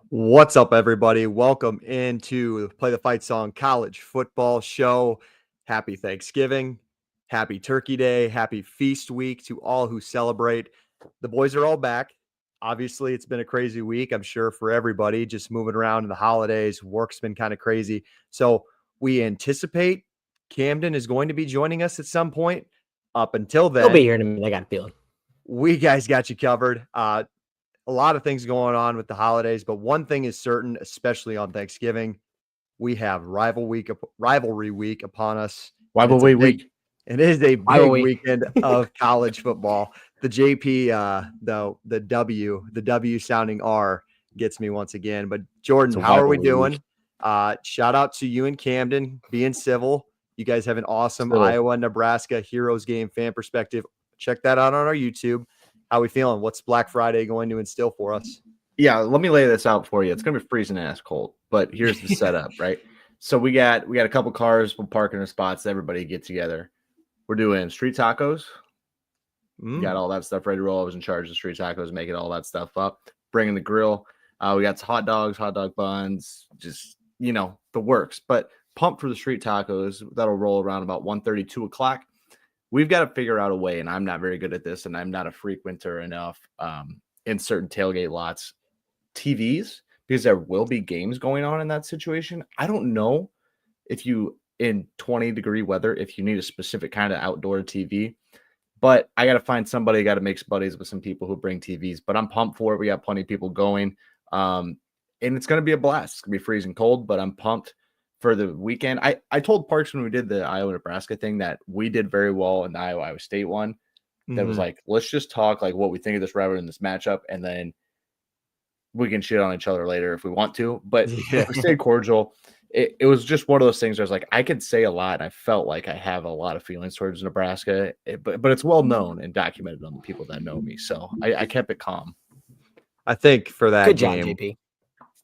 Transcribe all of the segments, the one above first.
What's up, everybody? Welcome into the Play the Fight Song College Football Show. Happy Thanksgiving, happy Turkey Day, happy Feast Week to all who celebrate. The boys are all back. Obviously, it's been a crazy week, I'm sure, for everybody, just moving around in the holidays. Work's been kind of crazy. So we anticipate Camden is going to be joining us at some point. Up until then, he'll be here in a minute. I got a feeling. We guys got you covered. A lot of things going on with the holidays, but one thing is certain, especially on Thanksgiving, we have rivalry week upon us. Rivalry week. It is a big weekend of college football. The JP, the W sounding R gets me once again. But Jordan, how are we doing? Shout out to you and Camden being civil. You guys have an awesome Iowa-Nebraska Heroes game fan perspective. Check that out on our YouTube. How are we feeling? What's Black Friday going to instill for us? Yeah, let me lay this out for you. It's going to be freezing ass cold, but here's the setup, right? So we got a couple cars. We'll park in our spots. Everybody get together. We're doing street tacos. Got all that stuff ready to roll. I was in charge of street tacos, making all that stuff up. Bringing the grill. We got some hot dogs, hot dog buns, just, the works. But pumped for the street tacos. That'll roll around about 1:30, 2 o'clock. We've got to figure out a way, and I'm not very good at this, and I'm not a frequenter enough in certain tailgate lots, TVs, because there will be games going on in that situation. I don't know if you, in 20-degree weather, if you need a specific kind of outdoor TV, but I got to find somebody, got to make buddies with some people who bring TVs, but I'm pumped for it. We got plenty of people going, and it's going to be a blast. It's going to be freezing cold, but I'm pumped for the weekend. I told Parks when we did the Iowa-Nebraska thing that we did very well in the Iowa State one. That was like, let's just talk like what we think of this rivalry in this matchup, and then we can shit on each other later if we want to. But we stayed cordial. It was just one of those things where I was like, I could say a lot. And I felt like I have a lot of feelings towards Nebraska, but it's well known and documented on the people that know me. So I kept it calm. I think for that Good game, job, JP.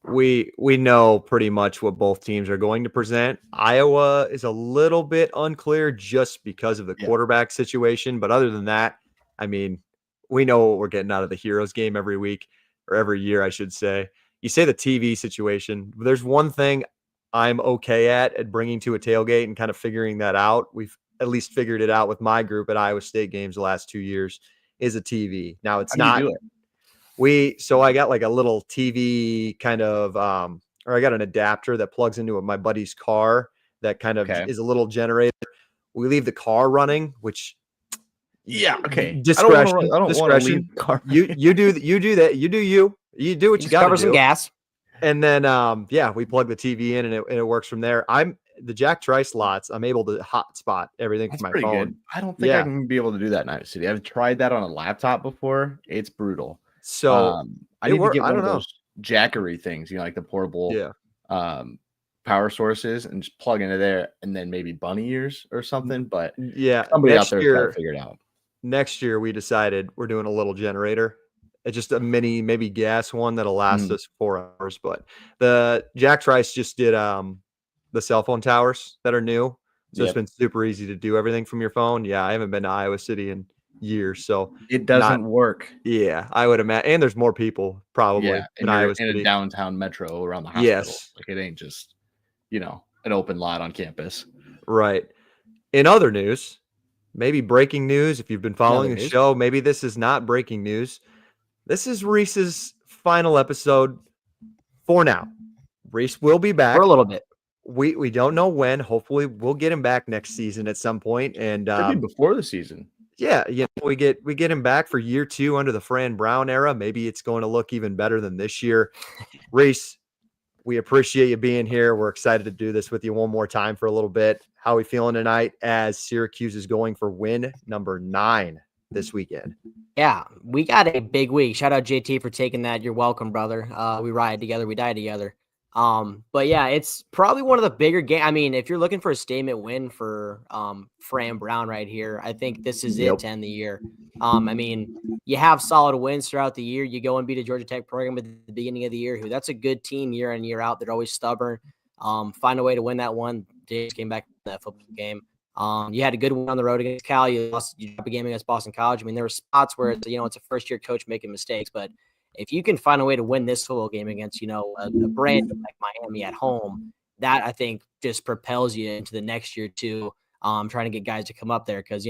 We know pretty much what both teams are going to present. Iowa is a little bit unclear just because of the quarterback situation. But other than that, I mean, we know what we're getting out of the Heroes game every week, or every year, I should say. You say the TV situation. There's one thing I'm okay at bringing to a tailgate and kind of figuring that out. We've at least figured it out with my group at Iowa State games the last 2 years, is a TV. Now, it's not. So I got like a little TV kind of, or I got an adapter that plugs into my buddy's car that kind of is a little generator. We leave the car running, which discretion. I don't want to leave the car. You do that. You do what you got to do. Cover some gas. And then, we plug the TV in and it works from there. The Jack Trice lots. I'm able to hotspot everything from my phone. Good. I don't think I can be able to do that in Iowa City. I've tried that on a laptop before. It's brutal. So I need to get one of those Jackery things, like the portable power sources, and just plug into there, and then maybe bunny ears or something. But somebody out there has got to figure it out. Next year, we decided we're doing a little generator. It's just a mini, maybe gas one that'll last us 4 hours. But the Jack Trice just did the cell phone towers that are new. So it's been super easy to do everything from your phone. Yeah, I haven't been to Iowa City in years, so it doesn't work. Yeah, I would imagine, and there's more people probably in Iowa City. A downtown metro around the hospital. Yes, like it ain't just an open lot on campus. Right. In other news, maybe breaking news. If you've been following the show, maybe this is not breaking news. This is Reese's final episode for now. Reese will be back for a little bit. We don't know when. Hopefully, we'll get him back next season at some point, and could be before the season. Yeah, we get him back for year 2 under the Fran Brown era. Maybe it's going to look even better than this year. Reese, we appreciate you being here. We're excited to do this with you one more time for a little bit. How are we feeling tonight as Syracuse is going for win number 9 this weekend? Yeah, we got a big week. Shout out JT for taking that. You're welcome, brother. We ride together. We die together. But yeah, it's probably one of the bigger games. I mean, if you're looking for a statement win for Fran Brown right here, I think this is it to end the year. I mean, you have solid wins throughout the year. You go and beat a Georgia Tech program at the beginning of the year, who that's a good team year in, year out. They're always stubborn. Find a way to win that one. They just came back in that football game. You had a good one on the road against Cal. You dropped a game against Boston College. I mean, there were spots where it's a first-year coach making mistakes, but if you can find a way to win this football game against a brand like Miami at home, that I think just propels you into the next year too. Trying to get guys to come up there because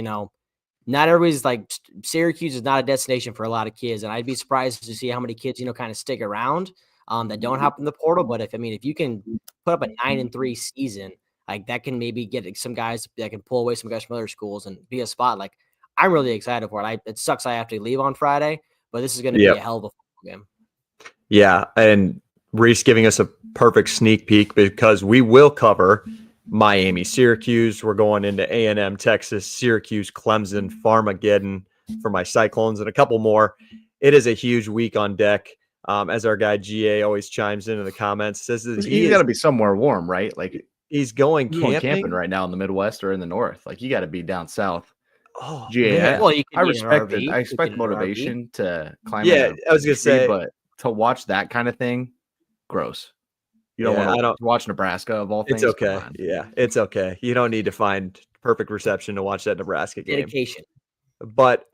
not everybody's like Syracuse is not a destination for a lot of kids, and I'd be surprised to see how many kids kind of stick around that don't hop in the portal. But if you can put up a 9-3 season, like that can maybe get some guys that can pull away some guys from other schools and be a spot. Like I'm really excited for it. It sucks I have to leave on Friday, but this is going to be a hell of a football game. Yeah, and Reese giving us a perfect sneak peek because we will cover Miami, Syracuse. We're going into A&M, Texas, Syracuse, Clemson, Farmageddon for my Cyclones, and a couple more. It is a huge week on deck. As our guy GA always chimes in the comments, says that he's got to be somewhere warm, right? Like he's going camping right now in the Midwest or in the North. Like you got to be down south. Oh, GA, well, I respect it. I expect motivation to climb. Yeah, I was gonna say, but to watch that kind of thing, gross. You don't want to watch Nebraska of all things. It's okay. Yeah, it's okay. You don't need to find perfect reception to watch that Nebraska game. Dedication. But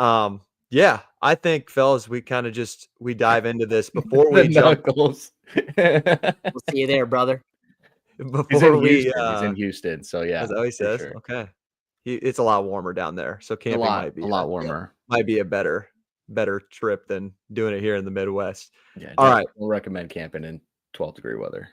yeah, I think, fellas, we kind of we dive into this before we jump. We'll see you there, brother. He's in Houston, so yeah. That's how he says. Sure. Okay, it's a lot warmer down there, so camping might be a lot warmer. Might be a better trip than doing it here in the Midwest. Yeah. All right, we'll recommend camping in 12-degree weather.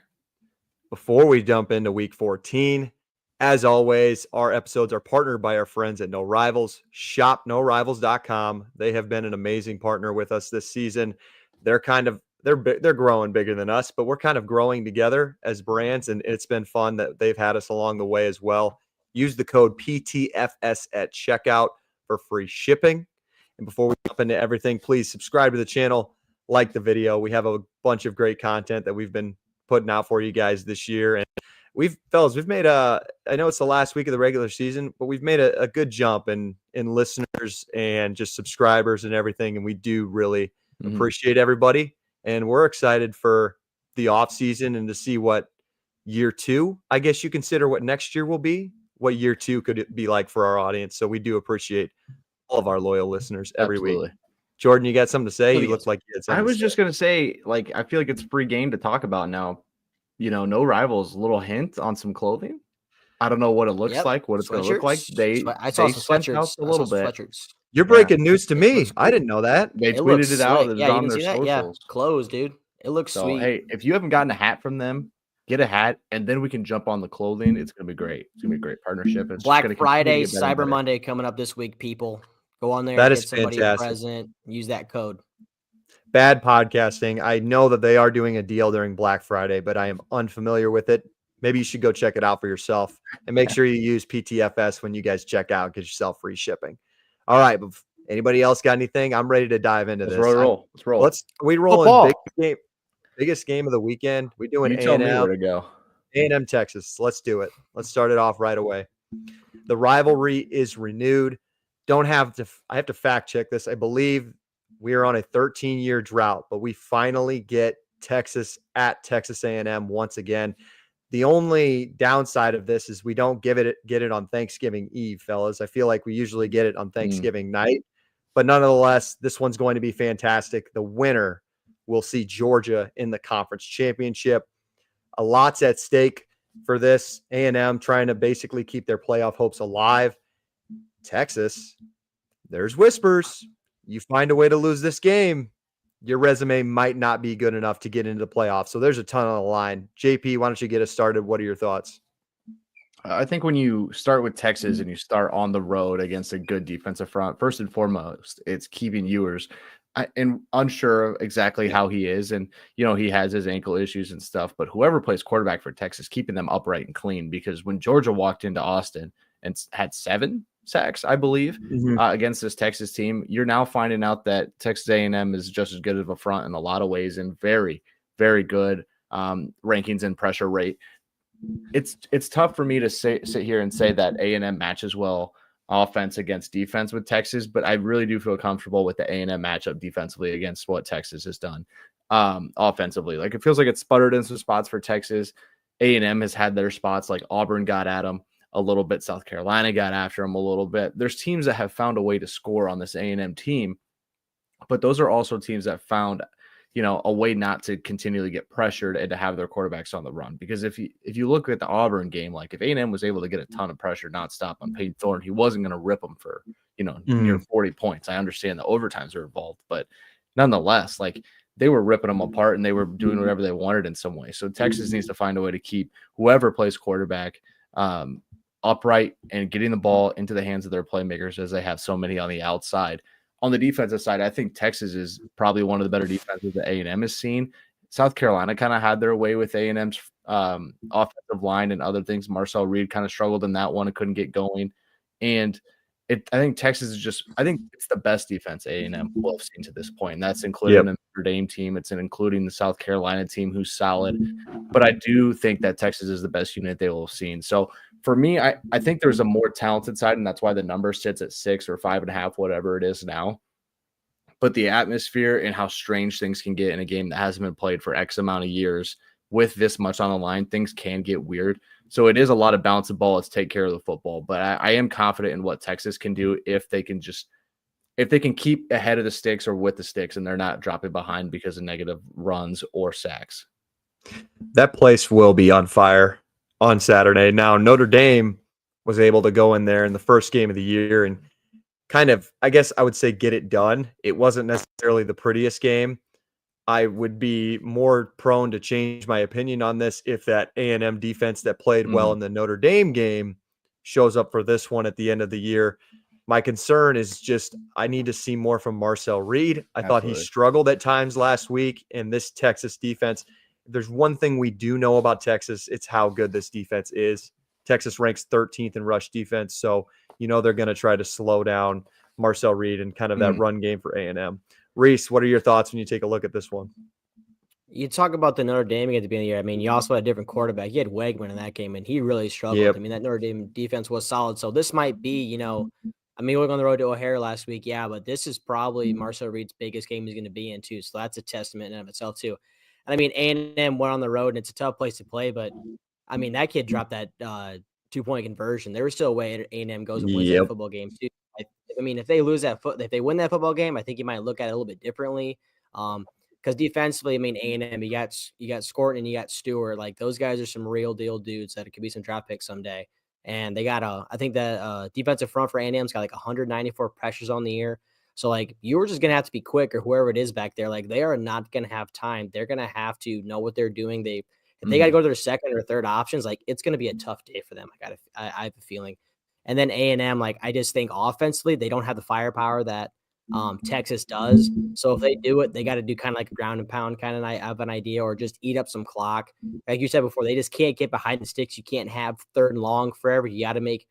Before we jump into week 14, as always, our episodes are partnered by our friends at No Rivals. Shop norivals.com. They have been an amazing partner with us this season. They're growing bigger than us, but we're kind of growing together as brands, and it's been fun that they've had us along the way as well. Use the code PTFS at checkout for free shipping. And before we jump into everything, please subscribe to the channel, like the video. We have a bunch of great content that we've been putting out for you guys this year, and we've made I know it's the last week of the regular season, but we've made a good jump in listeners and just subscribers and everything, and we do really appreciate everybody, and we're excited for the off season and to see what year 2, I guess you consider what next year will be, what year 2 could be like for our audience. So we do appreciate all of our loyal listeners every week. Jordan, you got something to say? You look like you had something. I was just gonna say, like, I feel like it's a free game to talk about now. No Rivals, little hint on some clothing. I don't know what it looks like, what it's going to look like. I saw some sweatshirts a little bit. You're breaking news to me. I didn't know that. They tweeted it out. It was on their socials. Yeah, clothes, dude. It looks sweet. Hey, if you haven't gotten a hat from them, get a hat, and then we can jump on the clothing. It's going to be great. It's going to be a great partnership. It's Black Friday, Cyber Monday coming up this week, people. Go on there. That and is get somebody fantastic. A present. Use that code. Bad podcasting. I know that they are doing a deal during Black Friday, but I am unfamiliar with it. Maybe you should go check it out for yourself, and make sure you use PTFS when you guys check out. Get yourself free shipping. All right. Anybody else got anything? I'm ready to dive into this. Let's roll. We rolling biggest game of the weekend. We doing A&M. Tell me where to go. A&M Texas. Let's do it. Let's start it off right away. The rivalry is renewed. I have to fact check this. I believe we are on a 13-year drought, but we finally get Texas at Texas A&M once again. The only downside of this is we don't get it on Thanksgiving Eve, fellas. I feel like we usually get it on Thanksgiving night, but nonetheless, this one's going to be fantastic. The winner will see Georgia in the conference championship. A lot's at stake for this. A&M trying to basically keep their playoff hopes alive. Texas, there's whispers. You find a way to lose this game, your resume might not be good enough to get into the playoffs. So there's a ton on the line. JP, why don't you get us started? What are your thoughts? I think when you start with Texas and you start on the road against a good defensive front, first and foremost, it's keeping Ewers. I'm unsure exactly how he is. And, he has his ankle issues and stuff. But whoever plays quarterback for Texas, keeping them upright and clean. Because when Georgia walked into Austin and had 7 sacks, I believe, against this Texas team, you're now finding out that Texas A&M is just as good of a front in a lot of ways and very, very good rankings and pressure rate. It's tough for me to sit here and say that A&M matches well offense against defense with Texas, but I really do feel comfortable with the A&M matchup defensively against what Texas has done offensively. Like, it feels like it's sputtered in some spots for Texas. A&M has had their spots, like Auburn got at them. a little bit. South Carolina got after them a little bit. There's teams that have found a way to score on this A&M team, but those are also teams that found, a way not to continually get pressured and to have their quarterbacks on the run. Because if you look at the Auburn game, like if A&M was able to get a ton of pressure nonstop on Peyton Thorne, he wasn't going to rip them for, near 40 points. I understand the overtimes are involved, but nonetheless, like they were ripping them apart and they were doing whatever they wanted in some way. So Texas needs to find a way to keep whoever plays quarterback upright and getting the ball into the hands of their playmakers, as they have so many on the outside. On the defensive side, I think Texas is probably one of the better defenses that A&M has seen. South Carolina kind of had their way with A&M's offensive line and other things. Marcel Reed kind of struggled in that one and couldn't get going. And I think Texas is I think it's the best defense A&M will have seen to this point. And that's including the Notre Dame team. It's including the South Carolina team, who's solid. But I do think that Texas is the best unit they will have seen. So for me, I think there's a more talented side, and that's why the number sits at 6 or 5.5, whatever it is now. But the atmosphere and how strange things can get in a game that hasn't been played for X amount of years with this much on the line, things can get weird. So it is a lot of bounce the ball. Let's take care of the football. But I am confident in what Texas can do if they can keep ahead of the sticks or with the sticks, and they're not dropping behind because of negative runs or sacks. That place will be on fire on Saturday. Now, Notre Dame was able to go in there in the first game of the year and kind of, I guess I would say, get it done. It wasn't necessarily the prettiest game. I would be more prone to change my opinion on this if that A&M defense that played well in the Notre Dame game shows up for this one at the end of the year. My concern is just I need to see more from Marcel Reed. I thought he struggled at times last week, and this Texas defense, if there's one thing we do know about Texas, it's how good this defense is. Texas ranks 13th in rush defense, so they're going to try to slow down Marcel Reed and kind of that run game for A&M. Reese, what are your thoughts when you take a look at this one? You talk about the Notre Dame at the beginning of the year. I mean, you also had a different quarterback. You had Wegman in that game, and he really struggled. I mean, that Notre Dame defense was solid. So this might be, we were on the road to O'Hare last week, but this is probably Marcel Reed's biggest game he's going to be in too. So that's a testament in and of itself too. And I mean, A&M went on the road, and it's a tough place to play, but I mean, that kid dropped that 2-point conversion. There was still a way A&M goes and wins that football game too. I mean, if they win that football game, I think you might look at it a little bit differently. Because defensively, I mean, A&M, you got Scorton and you got Stewart. Like, those guys are some real deal dudes that could be some draft picks someday. And they got I think the defensive front for A&M's got like 194 pressures on the year. So like, you're just gonna have to be quick, or whoever it is back there. Like, they are not gonna have time. They're gonna have to know what they're doing. If they got to go to their second or third options, like, it's gonna be a tough day for them. I have a feeling. And then A&M, like, I just think offensively, they don't have the firepower that Texas does. So if they do it, they got to do kind of like a ground and pound kind of an idea, or just eat up some clock. Like you said before, they just can't get behind the sticks. You can't have third and long forever. You got to make,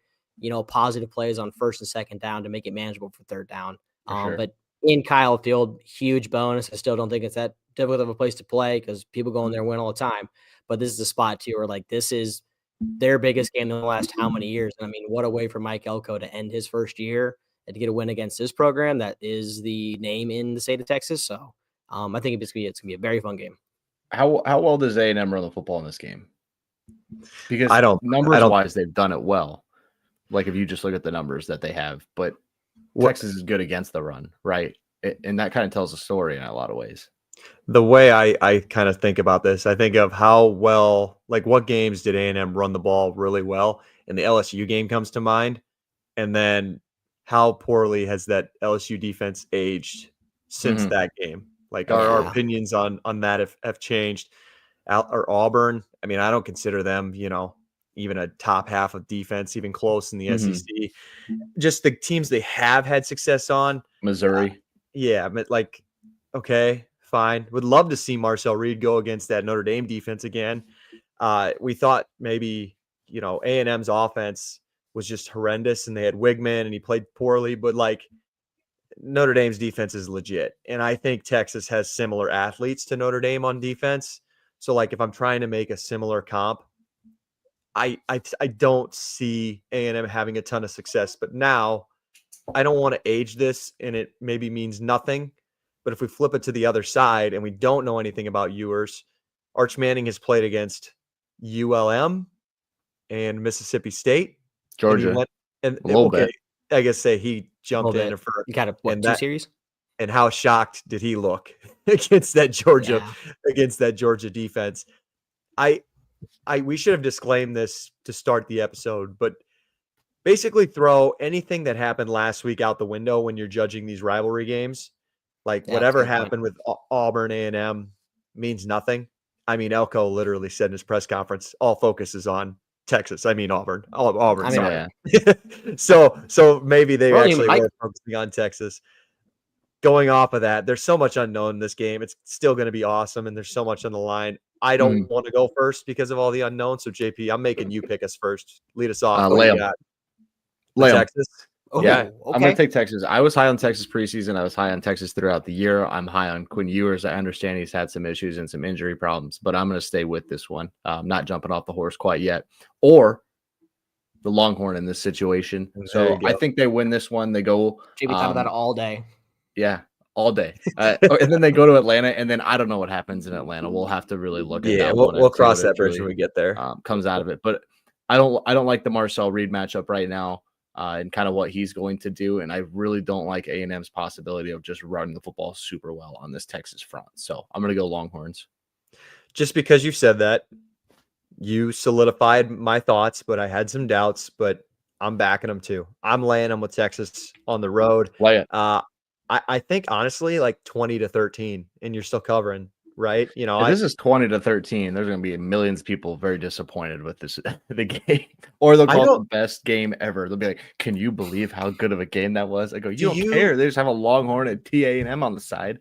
positive plays on first and second down to make it manageable for third down. But in Kyle Field, huge bonus. I still don't think it's that difficult of a place to play because people go in there and win all the time. But this is a spot too where, like, this is their biggest game in the last how many years. And I mean, what a way for Mike Elko to end his first year and to get a win against this program that is the name in the state of Texas. So I think it's gonna be a very fun game. How well does A&M run the football in this game? Because numbers-wise, they've done it well. Like, if you just look at the numbers that they have, but Texas is good against the run, right? And that kind of tells a story in a lot of ways. The way I kind of think about this, I think of how well, like, what games did A&M run the ball really well, and the LSU game comes to mind, and then how poorly has that LSU defense aged since that game? Like, our opinions on that have changed. Or Auburn, I mean, I don't consider them, even a top half of defense, even close in the SEC. Just the teams they have had success on. Missouri. But like, okay, fine. Would love to see Marcel Reed go against that Notre Dame defense again. We thought maybe, A&M's offense was just horrendous and they had Wigman and he played poorly, but like, Notre Dame's defense is legit. And I think Texas has similar athletes to Notre Dame on defense. So like, if I'm trying to make a similar comp, I don't see A&M having a ton of success, but now I don't want to age this and it maybe means nothing. But if we flip it to the other side and we don't know anything about Ewers, Arch Manning has played against ULM and Mississippi State. Georgia. And A little okay, bit. I guess say he A little jumped in bit. for You got and two series? and how shocked did he look against that Georgia defense? I we should have disclaimed this to start the episode, but basically throw anything that happened last week out the window when you're judging these rivalry games. Like Yeah, that's a whatever good point. happened with Auburn A&M means nothing. I mean, Elko literally said in his press conference, all focus is on Texas. I mean Auburn. Auburn, I mean, sorry. So maybe they Well, you actually might- were focusing on Texas. Going off of that, there's so much unknown in this game. It's still going to be awesome, and there's so much on the line. I don't want to go first because of all the unknown. So JP, I'm making you pick us first. Lead us off. What do you got? Texas. Oh, Yeah, okay. I'm going to take Texas. I was high on Texas preseason. I was high on Texas throughout the year. I'm high on Quinn Ewers. I understand he's had some issues and some injury problems, but I'm going to stay with this one. I'm not jumping off the horse quite yet. Or the Longhorn in this situation. So I think they win this one. They go. JP thought about it all day. Yeah, all day. And then they go to Atlanta, and then I don't know what happens in Atlanta. We'll have to really look at that one. We'll cross that bridge when we get there. Comes out of it. But I don't like the Marcel Reed matchup right now. And kind of what he's going to do. And I really don't like A&M's possibility of just running the football super well on this Texas front. So I'm going to go Longhorns. Just because you said that, you solidified my thoughts, but I had some doubts, but I'm backing them too. I'm laying them with Texas on the road. Lay it. I think, honestly, like 20-13, and you're still covering, right? You know, this is 20-13. There's going to be millions of people very disappointed with the game, or they'll call it the best game ever. They'll be like, "Can you believe how good of a game that was?" I go, "You don't care. They just have a Longhorn and TA&M on the side."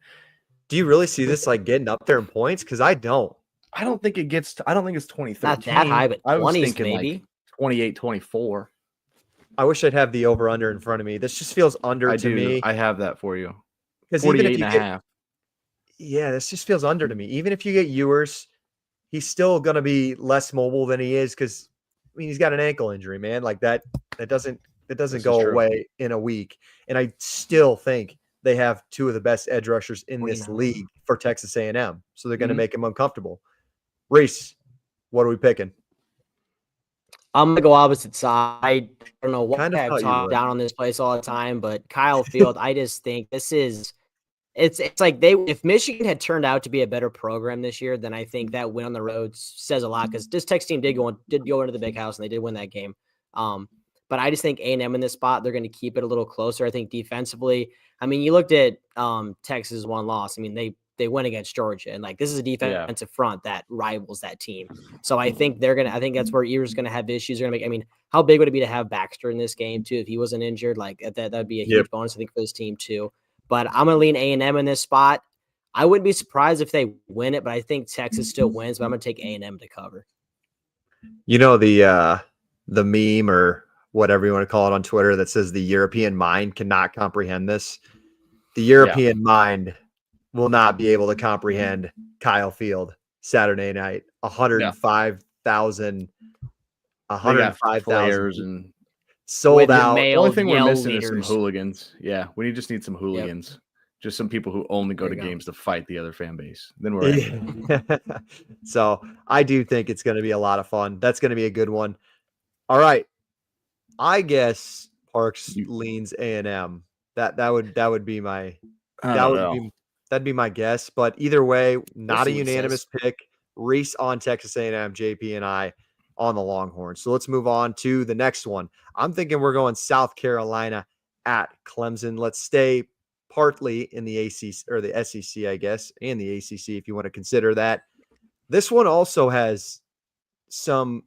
Do you really see this like getting up there in points? Because I don't. I don't think it gets. I don't think it's 2013. Not that high, but 20s I was thinking maybe like 28-24. I wish I'd have the over/under in front of me. This just feels under to me. I have that for you. 48.5. Yeah, this just feels under to me. Even if you get Ewers, he's still going to be less mobile than he is because, I mean, he's got an ankle injury, man. Like that doesn't go away in a week. And I still think they have two of the best edge rushers in this league for Texas A&M. So they're going to make him uncomfortable. Reese, what are we picking? I'm gonna go opposite side. I don't know what I've talked down on this place all the time, but Kyle Field, I just think this is it's like if Michigan had turned out to be a better program this year, then I think that win on the road says a lot because this Texas team did go into the big house and they did win that game. But I just think A&M in this spot, they're going to keep it a little closer. I think defensively, I mean, you looked at Texas one loss. I mean, they went against Georgia, and like this is a defensive front that rivals that team. So I think I think that's where Ewers is going to have issues. I mean, how big would it be to have Baxter in this game too if he wasn't injured? Like that'd be a huge bonus, I think, for this team too. But I'm going to lean A&M in this spot. I wouldn't be surprised if they win it, but I think Texas still wins. But I'm going to take A&M to cover. You know the meme or whatever you want to call it on Twitter that says the European mind cannot comprehend this. The European mind will not be able to comprehend Kyle Field Saturday night. 105,000 players and sold out. The only thing we're missing is some hooligans. Yeah, we just need some hooligans. Yep. Just some people who only go to games to fight the other fan base. Then we're So I do think it's going to be a lot of fun. That's going to be a good one. All right. I guess Parks leans A&M. That would be my that'd be my guess. But either way, not a unanimous pick. Reese on Texas A&M, JP and I on the Longhorns. So let's move on to the next one. I'm thinking we're going South Carolina at Clemson. Let's stay partly in the ACC or the SEC, I guess, and the ACC if you want to consider that. This one also has some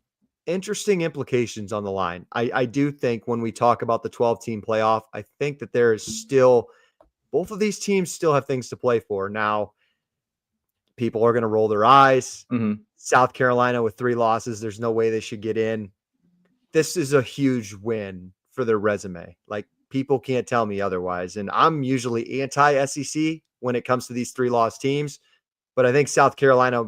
interesting implications on the line. I do think when we talk about the 12-team playoff, I think that there is still both of these teams still have things to play for. Now, people are going to roll their eyes. South Carolina with 3 losses, there's no way they should get in. This is a huge win for their resume. Like, people can't tell me otherwise. And I'm usually anti-SEC when it comes to these 3-loss teams. But I think South Carolina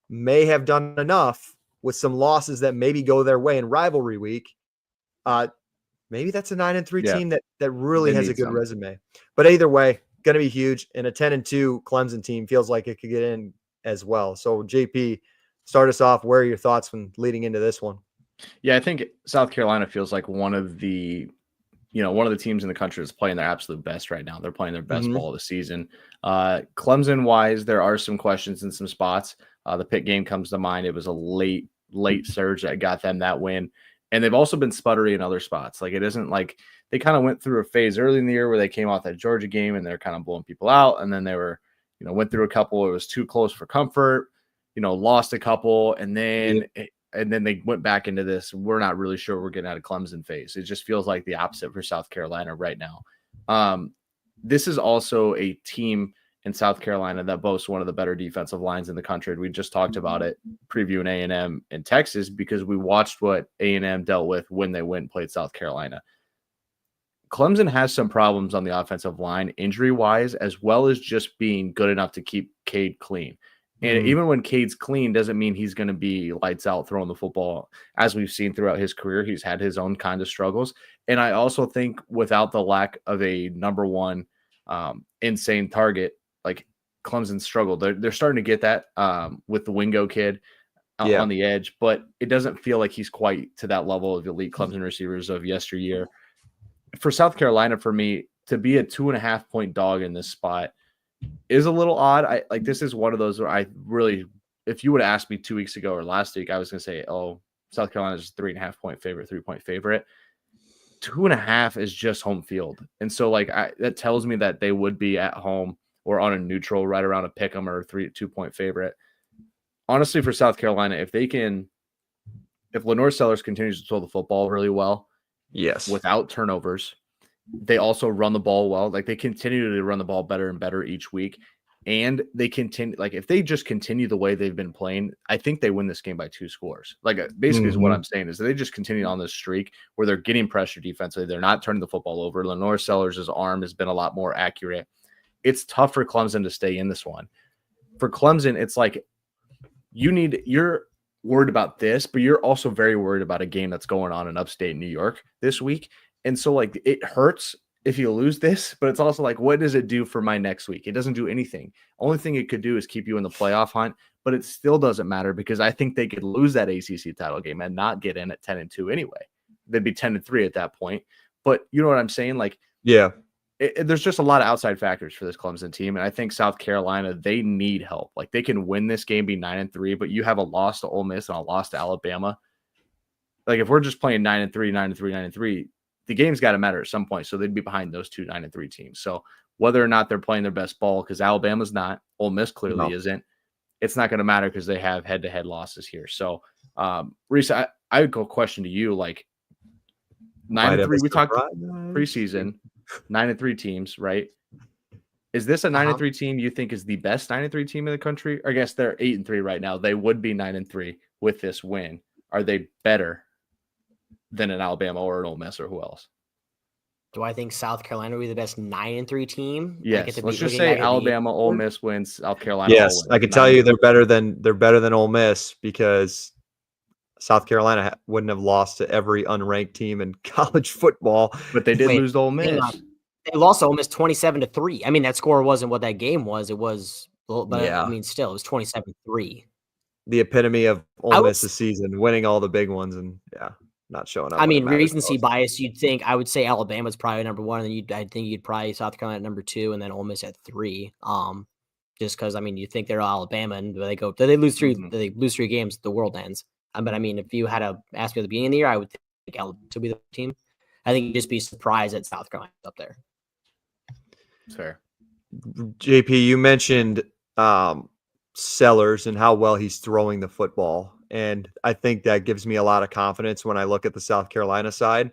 may have done enough with some losses that maybe go their way in rivalry week. Maybe that's a 9-3 team that really has a good resume. But either way, going to be huge. And a 10-2 Clemson team feels like it could get in as well. So, JP, start us off. Where are your thoughts when leading into this one? Yeah, I think South Carolina feels like one of the teams in the country that's playing their absolute best right now. They're playing their best ball of the season. Clemson wise, there are some questions in some spots. The Pitt game comes to mind. It was a late surge that got them that win. And they've also been sputtery in other spots. Like, it isn't like they kind of went through a phase early in the year where they came off that Georgia game and they're kind of blowing people out. And then they were, went through a couple. It was too close for comfort, lost a couple. And then they went back into this. We're not really sure we're getting out of Clemson phase. It just feels like the opposite for South Carolina right now. This is also a team in South Carolina that boasts one of the better defensive lines in the country. We just talked about it previewing A&M in Texas because we watched what A&M dealt with when they went and played South Carolina. Clemson has some problems on the offensive line injury-wise, as well as just being good enough to keep Cade clean. And even when Cade's clean doesn't mean he's going to be lights out throwing the football. As we've seen throughout his career, he's had his own kind of struggles. And I also think without the lack of a number one insane target, like Clemson struggled. They're starting to get that with the Wingo kid on the edge, but it doesn't feel like he's quite to that level of elite Clemson receivers of yesteryear. For South Carolina, for me, to be a 2.5 point dog in this spot is a little odd. This is one of those where I really, if you would have asked me 2 weeks ago or last week, I was going to say, oh, South Carolina is a 3.5 point favorite, 3 point favorite. 2.5 is just home field. And so that tells me that they would be at home or on a neutral right around a pick 'em or 2 point favorite. Honestly, for South Carolina, if Lenore Sellers continues to throw the football really well, without turnovers, they also run the ball well. Like, they continue to run the ball better and better each week. And they continue, if they just continue the way they've been playing, I think they win this game by 2 scores. Basically is what I'm saying is they just continue on this streak where they're getting pressure defensively. They're not turning the football over. Lenore Sellers' arm has been a lot more accurate. It's tough for Clemson to stay in this one. For Clemson, it's like you're worried about this, but you're also very worried about a game that's going on in upstate New York this week. And so it hurts if you lose this, but it's also what does it do for my next week? It doesn't do anything. Only thing it could do is keep you in the playoff hunt, but it still doesn't matter because I think they could lose that ACC title game and not get in at 10-2 anyway. They'd be 10-3 at that point. But you know what I'm saying? There's just a lot of outside factors for this Clemson team. And I think South Carolina, they need help. They can win this game, be 9-3, but you have a loss to Ole Miss and a loss to Alabama. If we're just playing 9-3, 9-3, 9-3, the game's got to matter at some point. So they'd be behind those 2 9-3 teams. So whether or not they're playing their best ball, because Alabama's not, Ole Miss clearly isn't, it's not going to matter because they have head-to-head losses here. So, Reese, I would go question to you, 9-3, we talked preseason, 9-3 teams, right? Is this a 9-3 team you think is the best 9-3 team in the country? Or I guess they're 8-3 right now. They would be 9-3 with this win. Are they better than an Alabama or an Ole Miss or who else? Do I think South Carolina will be the best 9-3 team? Yes. Let's just say Alabama, Ole Miss wins, South Carolina. Yes, I can tell you they're better than Ole Miss because South Carolina wouldn't have lost to every unranked team in college football. But they did lose to Ole Miss. They lost to Ole Miss 27-3. I mean, that score wasn't what that game was. It was, but I mean, still, it was 27-3. The epitome of Ole Miss this season, winning all the big ones and not showing up. I mean, recency bias, you'd think, I would say Alabama's probably number 1, and I think you'd probably South Carolina at number 2, and then Ole Miss at 3. Just because, I mean, you think they're Alabama, and they lose 3 games, the world ends. But I mean, if you had to ask me at the beginning of the year, I would think Alabama to be the team. I think you'd just be surprised that South Carolina's up there. Fair. JP, you mentioned Sellers and how well he's throwing the football. And I think that gives me a lot of confidence when I look at the South Carolina side.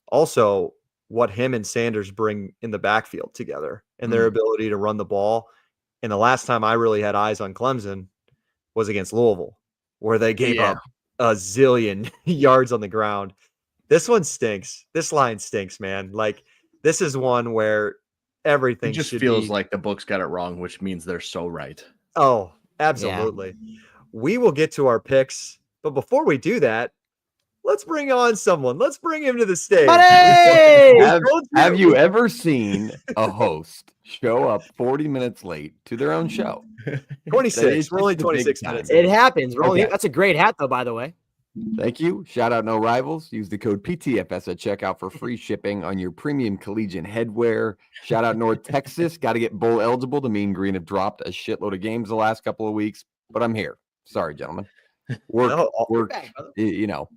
Also, what him and Sanders bring in the backfield together and their ability to run the ball. And the last time I really had eyes on Clemson was against Louisville, where they gave up a zillion yards on the ground. This one stinks. This line stinks, man. This is one where everything just feels like the books got it wrong, which means they're so right. Oh, absolutely. Yeah. We will get to our picks, but before we do that, let's bring on someone. Let's bring him to the stage. Have you ever seen a host show up 40 minutes late to their own show? 26. We're only 26 minutes. It happens. That's a great hat, though, by the way. Thank you. Shout out No Rivals. Use the code PTFS at checkout for free shipping on your premium collegiate headwear. Shout out North Texas. Got to get bowl eligible. The Mean Green have dropped a shitload of games the last couple of weeks, but I'm here. Sorry, gentlemen. Work. You know.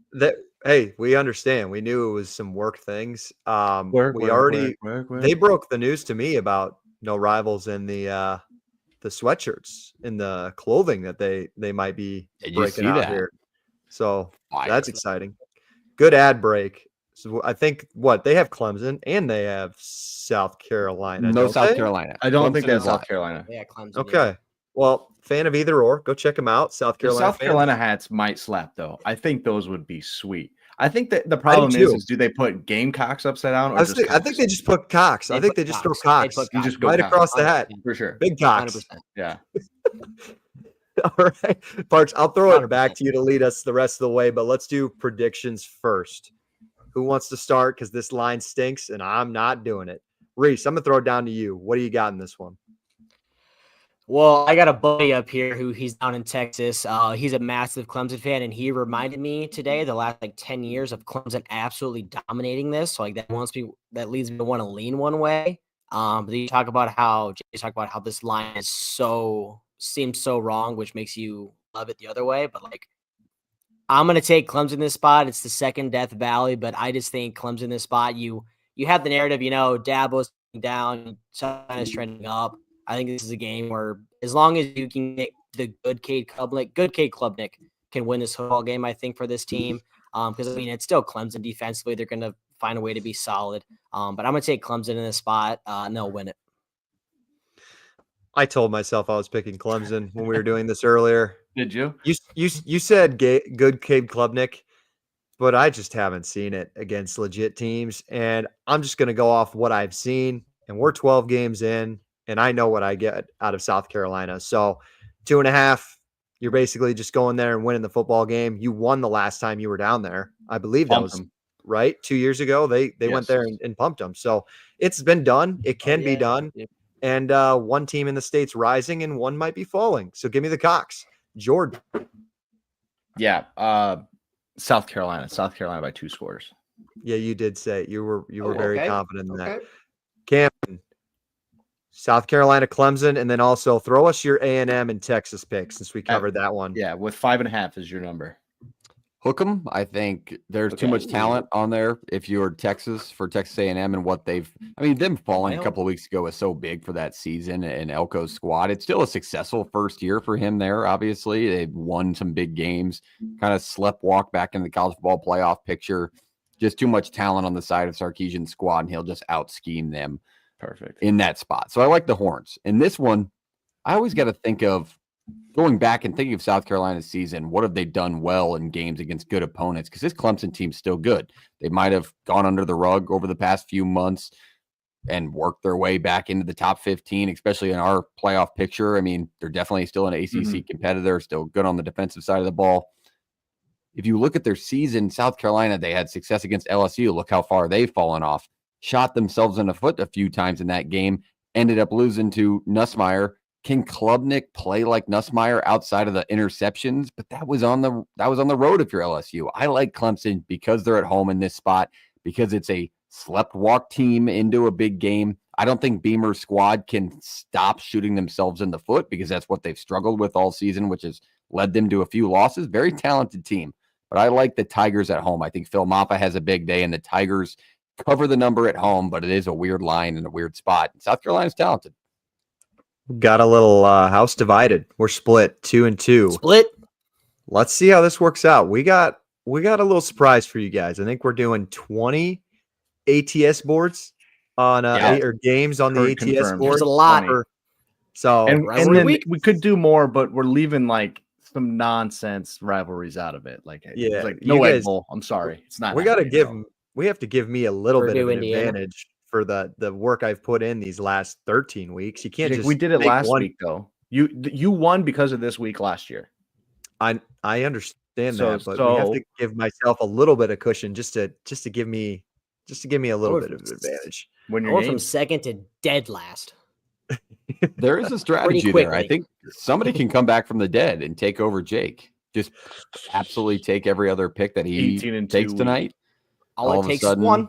Hey, we understand. We knew it was some work things. Work. They broke the news to me about No Rivals and the sweatshirts and the clothing that they might be breaking out here. So that's exciting. Good ad break. So I think they have Clemson and they have South Carolina. No, South Carolina. I don't think they have South Carolina. Yeah, Clemson. Okay. Yeah. Well, fan of either or, go check them out. South Carolina. South Carolina hats might slap though. I think those would be sweet. I think that the problem is do they put Gamecocks upside down? Or I think they just put Cox. I think they just throw Cox. You just go right across the hat. For sure. Big Cox. 100%. Yeah. All right, Parks, I'll throw it back to you to lead us the rest of the way, but let's do predictions first. Who wants to start? Because this line stinks, and I'm not doing it. Reese, I'm going to throw it down to you. What do you got in this one? Well, I got a buddy up here he's down in Texas. He's a massive Clemson fan, and he reminded me today the last 10 years of Clemson absolutely dominating this. So that leads me to want to lean one way. But then you talk about how this line seems so wrong, which makes you love it the other way. But I'm gonna take Clemson this spot. It's the second Death Valley, but I just think Clemson this spot. You have the narrative, Dabo's down, Sun is trending up. I think this is a game where as long as you can get the good Cade Klubnik can win this football game, I think, for this team. Because it's still Clemson defensively. They're gonna find a way to be solid. But I'm gonna take Clemson in this spot, and they'll win it. I told myself I was picking Clemson when we were doing this earlier. Did you? You said good Cade Klubnik, but I just haven't seen it against legit teams. And I'm just going to go off what I've seen. And we're 12 games in, and I know what I get out of South Carolina. So 2.5, you're basically just going there and winning the football game. You won the last time you were down there. I believe that was right. 2 years ago, they went there and pumped them. So it's been done. It can be done. Yeah. And one team in the state's rising and one might be falling. So give me the Cox. Jordan. Yeah. South Carolina by 2 scores. Yeah, you did say you were very confident in that. Cameron, South Carolina, Clemson, and then also throw us your A&M and Texas pick since we covered that one. Yeah, with 5.5 is your number. Hook 'em. I think there's too much talent on there. If you're Texas for Texas A&M and what them falling a couple of weeks ago was so big for that season and Elko's squad. It's still a successful first year for him there. Obviously, they've won some big games, kind of sleptwalk back in the college football playoff picture. Just too much talent on the side of Sarkisian's squad, and he'll just out scheme them. Perfect in that spot. So I like the Horns. In this one, I always got to think of going back and thinking of South Carolina's season. What have they done well in games against good opponents? Because this Clemson team's still good. They might have gone under the rug over the past few months and worked their way back into the top 15, especially in our playoff picture. I mean, they're definitely still an ACC competitor, still good on the defensive side of the ball. If you look at their season, South Carolina, they had success against LSU. Look how far they've fallen off. Shot themselves in the foot a few times in that game, ended up losing to Nussmeier. Can Klubnik play like Nussmeier outside of the interceptions? But that was on the road if you're LSU. I like Clemson because they're at home in this spot, because it's a slept-walk team into a big game. I don't think Beamer's squad can stop shooting themselves in the foot because that's what they've struggled with all season, which has led them to a few losses. Very talented team. But I like the Tigers at home. I think Phil Maffa has a big day, and the Tigers cover the number at home, but it is a weird line and a weird spot. South Carolina's talented. Got a little house divided. We're split 2-2. Split. Let's see how this works out. We got a little surprise for you guys. I think we're doing 20 ATS boards on or games on the ATS board. There's a lot. So and then we could do more, but we're leaving like some nonsense rivalries out of it. Yeah, like no Egg Bowl. I'm sorry, it's not. We have to give me a little bit of an advantage for the work I've put in these last 13 weeks. You can't just. We did it last week though. You won because of this week last year. I understand that, but we have to give myself a little bit of cushion just to give me a little bit of advantage. When you're from second to dead last. There is a strategy there. I think somebody can come back from the dead and take over Jake. just absolutely take every other pick that he 18-2 takes week. tonight. All it of a takes is sudden,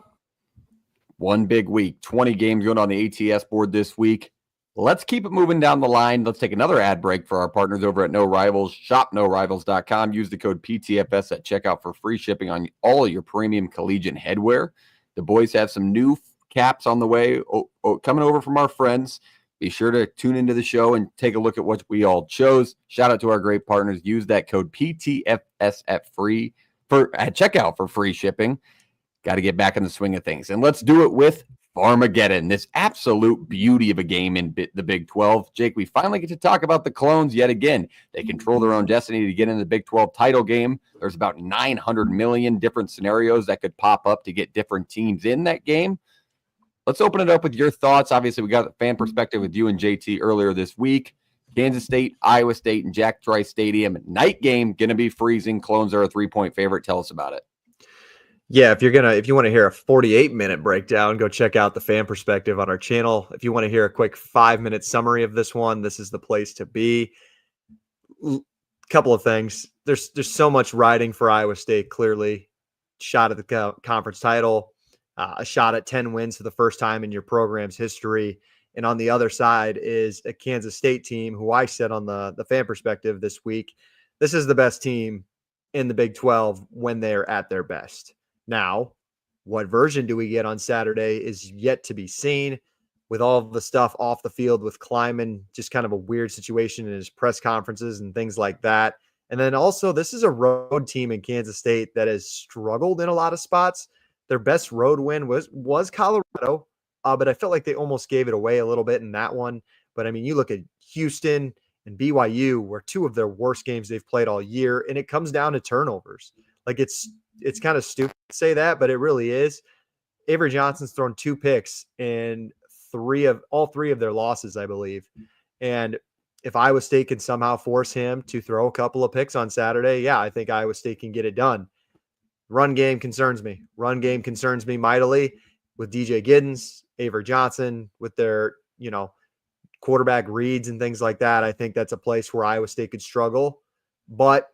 one big week, 20 games going on the ATS board this week. Let's keep it moving down the line. Let's take another ad break for our partners over at No Rivals. Shop NoRivals.com. Use the code PTFS at checkout for free shipping on all of your premium collegiate headwear. The boys have some new caps on the way coming over from our friends. Be sure to tune into the show and take a look at what we all chose. Shout out to our great partners. Use that code PTFS at checkout for free shipping. Got to get back in the swing of things. And let's do it with Farmageddon, this absolute beauty of a game in the Big 12. Jake, we finally get to talk about the Clones yet again. They control their own destiny to get in the Big 12 title game. There's about 900 million different scenarios that could pop up to get different teams in that game. Let's open it up with your thoughts. Obviously, we got the fan perspective with you and JT earlier this week. Kansas State, Iowa State, and Jack Trice Stadium. Night game, going to be freezing. Clones are a 3-point favorite. Tell us about it. Yeah, if you want to hear a 48-minute breakdown, go check out the fan perspective on our channel. If you want to hear a quick 5-minute summary of this one, this is the place to be. Couple of things. There's so much riding for Iowa State, clearly. Shot at the conference title, a shot at 10 wins for the first time in your program's history. And on the other side is a Kansas State team who I said on the fan perspective this week, this is the best team in the Big 12 when they're at their best. Now, what version do we get on Saturday is yet to be seen. With all of the stuff off the field with Kleiman, just kind of a weird situation in his press conferences and things like that. And then also, this is a road team in Kansas State that has struggled in a lot of spots. Their best road win was Colorado, but I felt like they almost gave it away a little bit in that one. But, I mean, you look at Houston and BYU were two of their worst games they've played all year, and it comes down to turnovers. Like, it's kind of stupid to say that, but it really is. Avery Johnson's thrown 2 picks in all three of their losses, I believe. And if Iowa State can somehow force him to throw a couple of picks on Saturday, yeah, I think Iowa State can get it done. Run game concerns me. Run game concerns me mightily with DJ Giddens, Avery Johnson, with their, quarterback reads and things like that. I think that's a place where Iowa State could struggle. But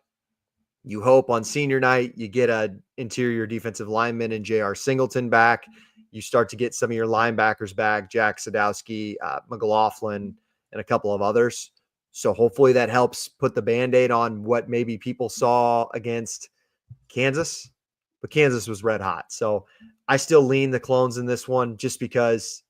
you hope on senior night you get an interior defensive lineman and J.R. Singleton back. You start to get some of your linebackers back, Jack Sadowski, McLaughlin, and a couple of others. So hopefully that helps put the Band-Aid on what maybe people saw against Kansas. But Kansas was red hot. So I still lean the Clones in this one just because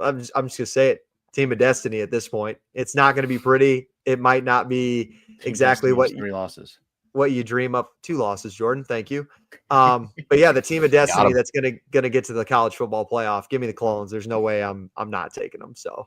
I'm just going to say it. Team of destiny at this point. It's not going to be pretty. It might not be exactly what 3 losses. What you dream up. 2 losses, Jordan. Thank you. But yeah, the team of destiny that's gonna get to the college football playoff. Give me the Clones. There's no way I'm not taking them. So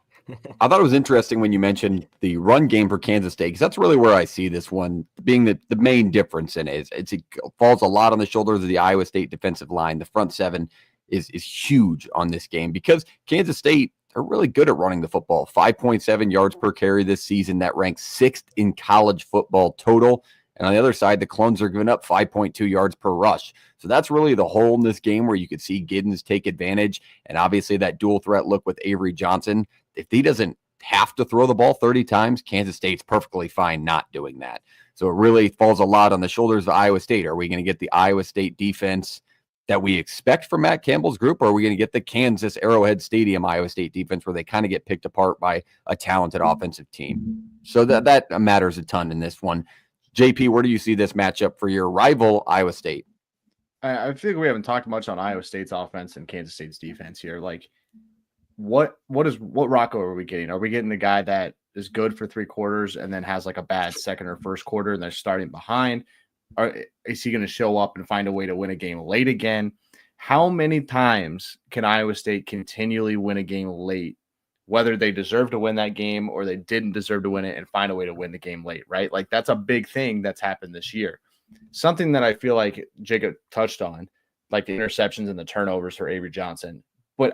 I thought it was interesting when you mentioned the run game for Kansas State, because that's really where I see this one being the main difference in it. It falls a lot on the shoulders of the Iowa State defensive line. The front 7 is huge on this game because Kansas State are really good at running the football. 5.7 yards per carry this season. That ranks 6th in college football total. And on the other side, the Clones are giving up 5.2 yards per rush. So that's really the hole in this game where you could see Giddens take advantage. And obviously that dual threat look with Avery Johnson. If he doesn't have to throw the ball 30 times, Kansas State's perfectly fine not doing that. So it really falls a lot on the shoulders of Iowa State. Are we going to get the Iowa State defense that we expect from Matt Campbell's group, or are we going to get the Kansas Arrowhead Stadium Iowa State defense where they kind of get picked apart by a talented offensive team? So that matters a ton in this one. JP, where do you see this matchup for your rival Iowa State? I feel like we haven't talked much on Iowa State's offense and Kansas State's defense here. Like, what Rocco are we getting? Are we getting the guy that is good for 3 quarters and then has like a bad second or first quarter and they're starting behind? Is he going to show up and find a way to win a game late again? How many times can Iowa State continually win a game late, whether they deserve to win that game or they didn't deserve to win it, and find a way to win the game late, right? Like, that's a big thing that's happened this year. Something that I feel like Jacob touched on, like the interceptions and the turnovers for Avery Johnson. But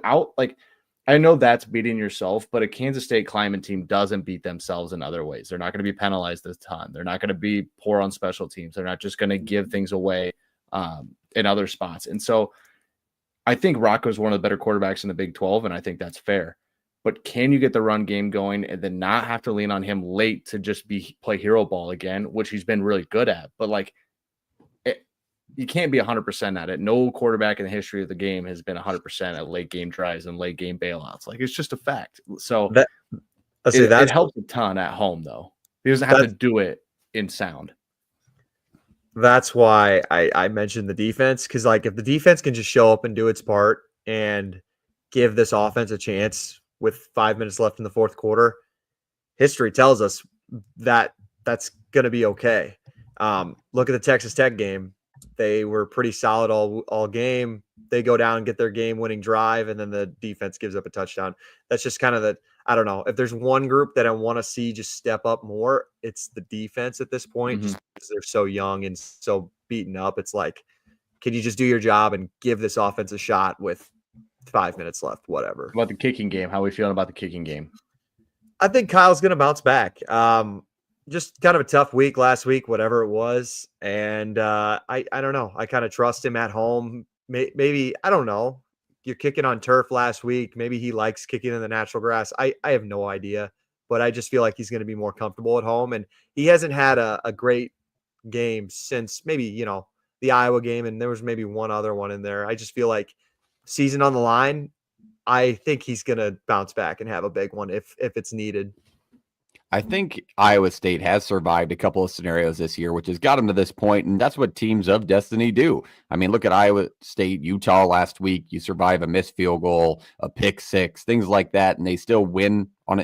I know that's beating yourself, but a Kansas State Kleiman team doesn't beat themselves in other ways. They're not going to be penalized a ton. They're not going to be poor on special teams. They're not just going to give things away in other spots. And so I think Rocco's one of the better quarterbacks in the Big 12, and I think that's fair. but can you get the run game going and then not have to lean on him late to just play hero ball again, which he's been really good at. But like, you can't be 100% at it. No quarterback in the history of the game has been 100% at late game drives and late game bailouts. Like, it's just a fact. So it helps a ton at home, though. He doesn't have to do it in sound. That's why I mentioned the defense, because like if the defense can just show up and do its part and give this offense a chance with 5 minutes left in the fourth quarter, history tells us that that's going to be okay. Look at the Texas Tech game. They were pretty solid all game. They go down and get their game-winning drive, and then the defense gives up a touchdown. That's just kind of I don't know. If there's one group that I want to see just step up more, it's the defense at this point, just because they're so young and so beaten up. It's like, can you just do your job and give this offense a shot with 5 minutes left, whatever. About the kicking game, how are we feeling about the kicking game? I think Kyle's going to bounce back. Just kind of a tough week last week, whatever it was. And I don't know. I kind of trust him at home. Maybe, I don't know. You're kicking on turf last week. Maybe he likes kicking in the natural grass. I have no idea. But I just feel like he's going to be more comfortable at home. And he hasn't had a great game since maybe, the Iowa game. And there was maybe one other one in there. I just feel like season on the line, I think he's going to bounce back and have a big one if it's needed. I think Iowa State has survived a couple of scenarios this year, which has got them to this point, and that's what teams of destiny do. I mean, look at Iowa State, Utah last week. You survive a missed field goal, a pick six, things like that, and they still win on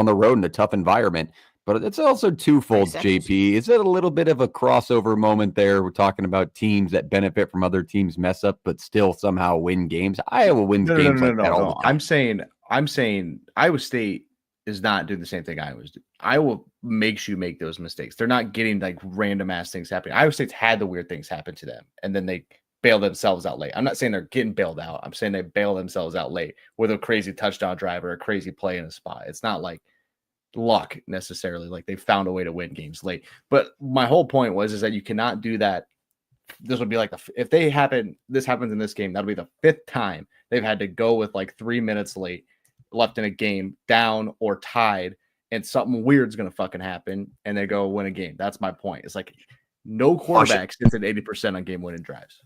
the road in a tough environment. But it's also twofold, JP. Is it a little bit of a crossover moment there? We're talking about teams that benefit from other teams' mess up, but still somehow win games. Iowa wins games like that all the time. I'm saying Iowa State is not doing the same thing Iowa's do. Iowa makes you make those mistakes. They're not getting like random ass things happening. Iowa State's had the weird things happen to them, and then they bail themselves out late. I'm not saying they're getting bailed out. I'm saying they bail themselves out late with a crazy touchdown drive or a crazy play in a spot. It's not like luck necessarily. Like they found a way to win games late. But my whole point is that you cannot do that. This would be like if this happens in this game, that'll be the fifth time they've had to go with like 3 minutes left in a game, down or tied, and something weird's gonna fucking happen, and they go win a game. That's my point. It's like no quarterback sits at 80% on game winning drives.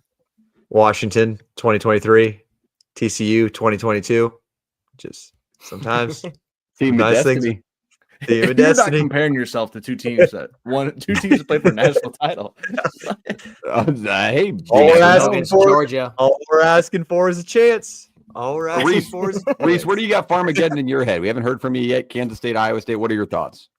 Washington 2023, TCU 2022. Just sometimes team of destiny. Team of You're not comparing yourself to two teams that played for a national title. Hey, all we're asking for is a chance. All right, Reese, where do you got Farmageddon in your head? We haven't heard from you yet. Kansas State, Iowa State. What are your thoughts?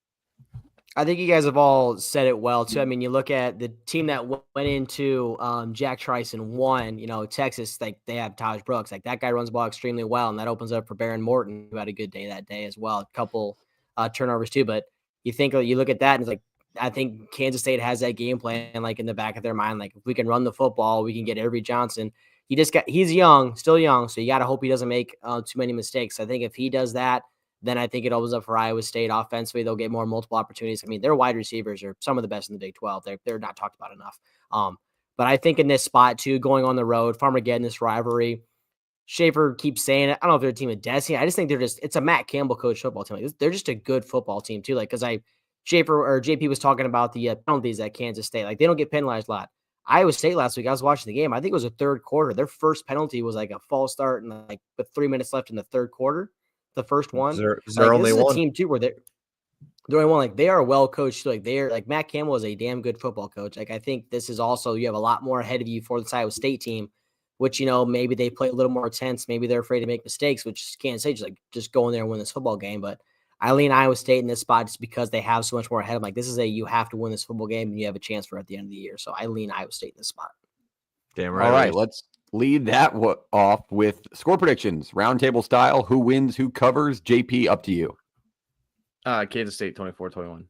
I think you guys have all said it well too. I mean, you look at the team that went into Jack Trice and won. Texas, like they have Taj Brooks. Like that guy runs the ball extremely well, and that opens up for Baron Morton, who had a good day that day as well. A couple turnovers too. But you look at that, and it's like I think Kansas State has that game plan like in the back of their mind. Like if we can run the football, we can get Avery Johnson. He's young, still young, so you got to hope he doesn't make too many mistakes. I think if he does that, then I think it opens up for Iowa State offensively. They'll get multiple opportunities. I mean, their wide receivers are some of the best in the Big 12. They're not talked about enough. But I think in this spot too, going on the road, Farmageddon, this rivalry, Schaefer keeps saying it. I don't know if they're a team of destiny. I just think it's a Matt Campbell coach football team. They're just a good football team too. Like, because Schaefer or JP was talking about the penalties at Kansas State. Like they don't get penalized a lot. Iowa State last week, I was watching the game. I think it was a third quarter. Their first penalty was like a false start and like with 3 minutes left in the third quarter. The first one. Is there only one? A team too where they're only one. Like they are well coached. Like they're like Matt Campbell is a damn good football coach. Like I think this is also you have a lot more ahead of you for this Iowa State team, which maybe they play a little more tense. Maybe they're afraid to make mistakes, which can't say just go in there and win this football game. But I lean Iowa State in this spot just because they have so much more ahead. I'm like, this is you have to win this football game and you have a chance for it at the end of the year. So I lean Iowa State in this spot. Damn right. All right, let's lead that off with score predictions, roundtable style. Who wins, who covers? JP, up to you. Kansas State 24-21.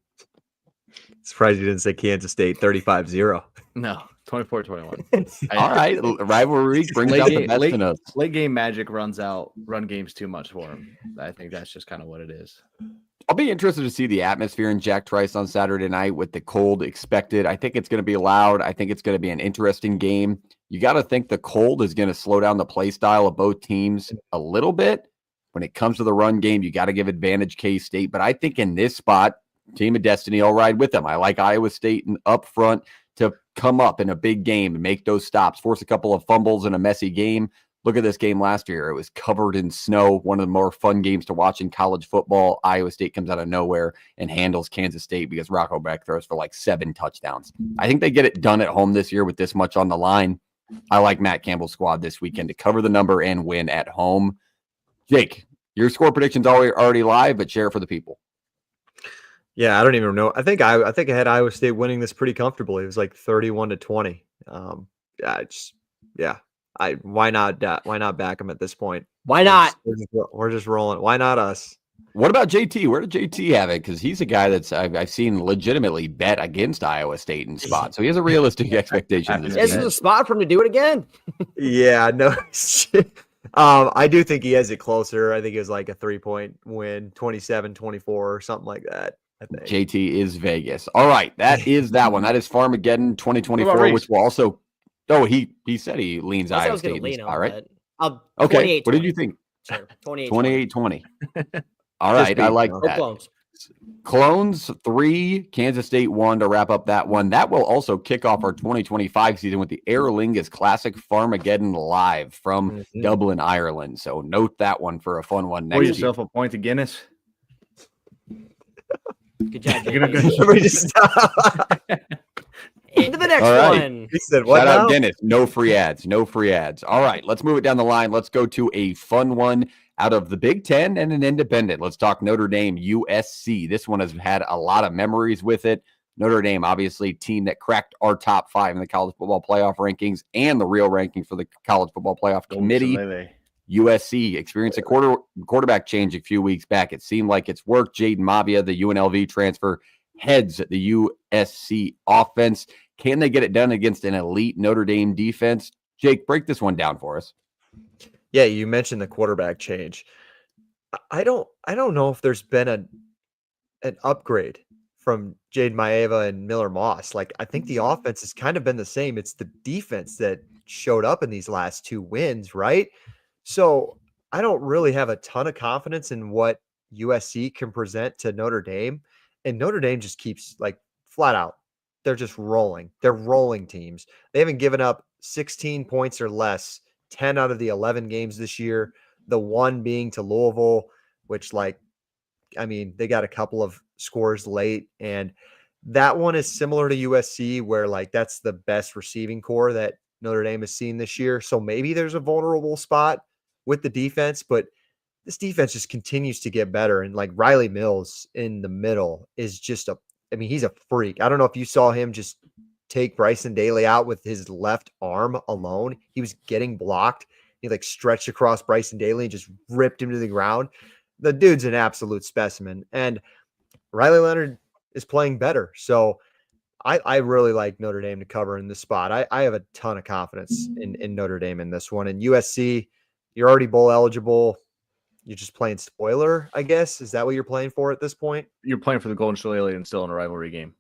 Surprised you didn't say Kansas State 35-0. No, 24-21. All right, rivalry brings out the best in us. Late game magic run games too much for him. I think that's just kind of what it is. I'll be interested to see the atmosphere in Jack Trice on Saturday night with the cold expected. I think it's going to be loud. I think it's going to be an interesting game. You got to think the cold is going to slow down the play style of both teams a little bit. When it comes to the run game, you got to give advantage K-State. But I think in this spot, Team of Destiny, I'll ride with them. I like Iowa State up front to come up in a big game and make those stops, force a couple of fumbles in a messy game. Look at this game last year. It was covered in snow, one of the more fun games to watch in college football. Iowa State comes out of nowhere and handles Kansas State because Rocco Beck throws for like 7 touchdowns. I think they get it done at home this year with this much on the line. I like Matt Campbell's squad this weekend to cover the number and win at home. Jake, your score prediction's already live, but share it for the people. Yeah, I don't even know. I think I had Iowa State winning this pretty comfortably. It was like 31-20. Why not back them at this point? Why not? We're just rolling. Why not us? What about JT? Where did JT have it? Because he's a guy that's I've seen legitimately bet against Iowa State in spots. So he has a realistic expectation. This is a spot for him to do it again. Yeah, no shit. I do think he has it closer. I think it was like a 3-point win, 27-24 or something like that. I think JT is Vegas. All right, that is that one. That is Farmageddon 2024, which will also. Oh, he said he leans Iowa State in this spot, right? Okay. What did you think? Sure. 28-20. All right, I like that. Clones 3, Kansas State 1 to wrap up that one. That will also kick off our 2025 season with the Aer Lingus Classic Farmageddon live from Dublin, Ireland. So note that one for a fun one next year. Pour yourself a point of Guinness. Good job. Somebody just stop. Into the next one. He said, "What Shout now?" out Dennis. No free ads. No free ads. All right, let's move it down the line. Let's go to a fun one out of the Big Ten and an independent. Let's talk Notre Dame USC. This one has had a lot of memories with it. Notre Dame, obviously, team that cracked our top 5 in the college football playoff rankings and the real rankings for the college football playoff committee. USC experienced a quarterback change a few weeks back. It seemed like it's worked. Jaden Mavia, the UNLV transfer, heads the USC offense. Can they get it done against an elite Notre Dame defense? Jake, break this one down for us. Yeah, you mentioned the quarterback change. I don't know if there's been an upgrade from Jaden Maeva and Miller Moss. Like, I think the offense has kind of been the same. It's the defense that showed up in these last 2 wins, right? So I don't really have a ton of confidence in what USC can present to Notre Dame. And Notre Dame just keeps, like, flat out, they're just rolling. They're rolling teams. They haven't given up 16 points or less 10 out of the 11 games this year. The one being to Louisville, which, like, I mean, they got a couple of scores late. And that one is similar to USC, where, like, that's the best receiving core that Notre Dame has seen this year. So maybe there's a vulnerable spot with the defense, but this defense just continues to get better. And, like, Riley Mills in the middle is just he's a freak. I don't know if you saw him just take Bryson Daly out with his left arm alone. He was getting blocked. He, like, stretched across Bryson Daly and just ripped him to the ground. The dude's an absolute specimen. And Riley Leonard is playing better. So I really like Notre Dame to cover in this spot. I have a ton of confidence in Notre Dame in this one. And USC, you're already bowl eligible. You're just playing spoiler, I guess. Is that what you're playing for at this point? You're playing for the Golden Shillelagh and still in a rivalry game.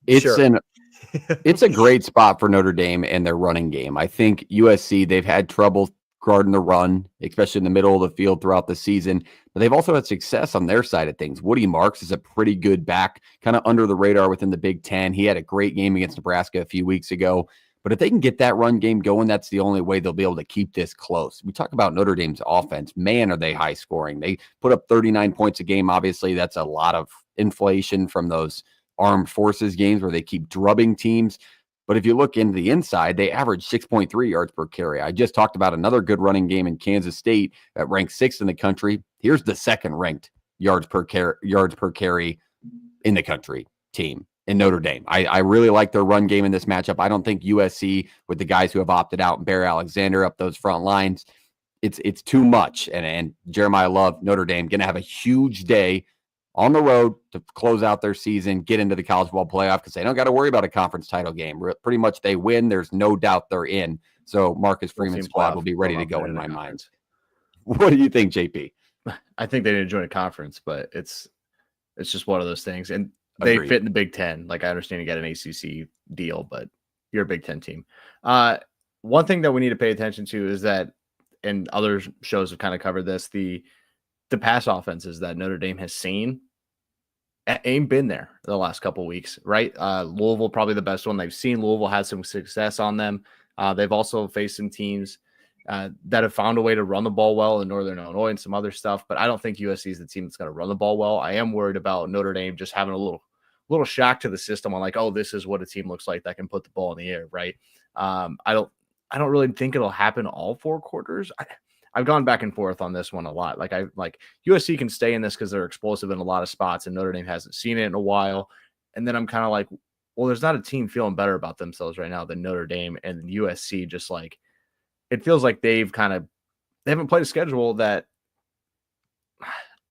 It's a great spot for Notre Dame and their running game. I think USC, they've had trouble guarding the run, especially in the middle of the field throughout the season, but they've also had success on their side of things. Woody Marks is a pretty good back, kind of under the radar within the Big Ten. He had a great game against Nebraska a few weeks ago. But if they can get that run game going, that's the only way they'll be able to keep this close. We talk about Notre Dame's offense. Man, are they high scoring. They put up 39 points a game. Obviously, that's a lot of inflation from those armed forces games where they keep drubbing teams. But if you look into the inside, they average 6.3 yards per carry. I just talked about another good running game in Kansas State that ranked 6th in the country. Here's the second ranked yards per carry in the country team in Notre Dame. I really like their run game in this matchup. I don't think USC, with the guys who have opted out and Bear Alexander up those front lines, it's too much. And Jeremiah Love, Notre Dame, going to have a huge day on the road to close out their season, get into the college football playoff, because they don't got to worry about a conference title game. Pretty much they win. There's no doubt they're in. So Marcus Freeman's squad will be ready to go in my mind. What do you think, JP? I think they need to join a conference, but it's just one of those things. And they fit in the Big Ten. Like, I understand you got an ACC deal, but you're a Big Ten team. One thing that we need to pay attention to is that and other shows have kind of covered this, the pass offenses that Notre Dame has seen ain't been there the last couple of weeks, right? Louisville, probably the best one they've seen. Louisville had some success on them. They've also faced some teams that have found a way to run the ball well in Northern Illinois and some other stuff, but I don't think USC is the team that's going to run the ball well. I am worried about Notre Dame just having a little shock to the system on like, oh, this is what a team looks like that can put the ball in the air, right? I don't really think it'll happen all 4 quarters. I've gone back and forth on this one a lot. Like USC can stay in this because they're explosive in a lot of spots, and Notre Dame hasn't seen it in a while. And then I'm kind of like, well, there's not a team feeling better about themselves right now than Notre Dame, and USC just like, it feels like they haven't played a schedule that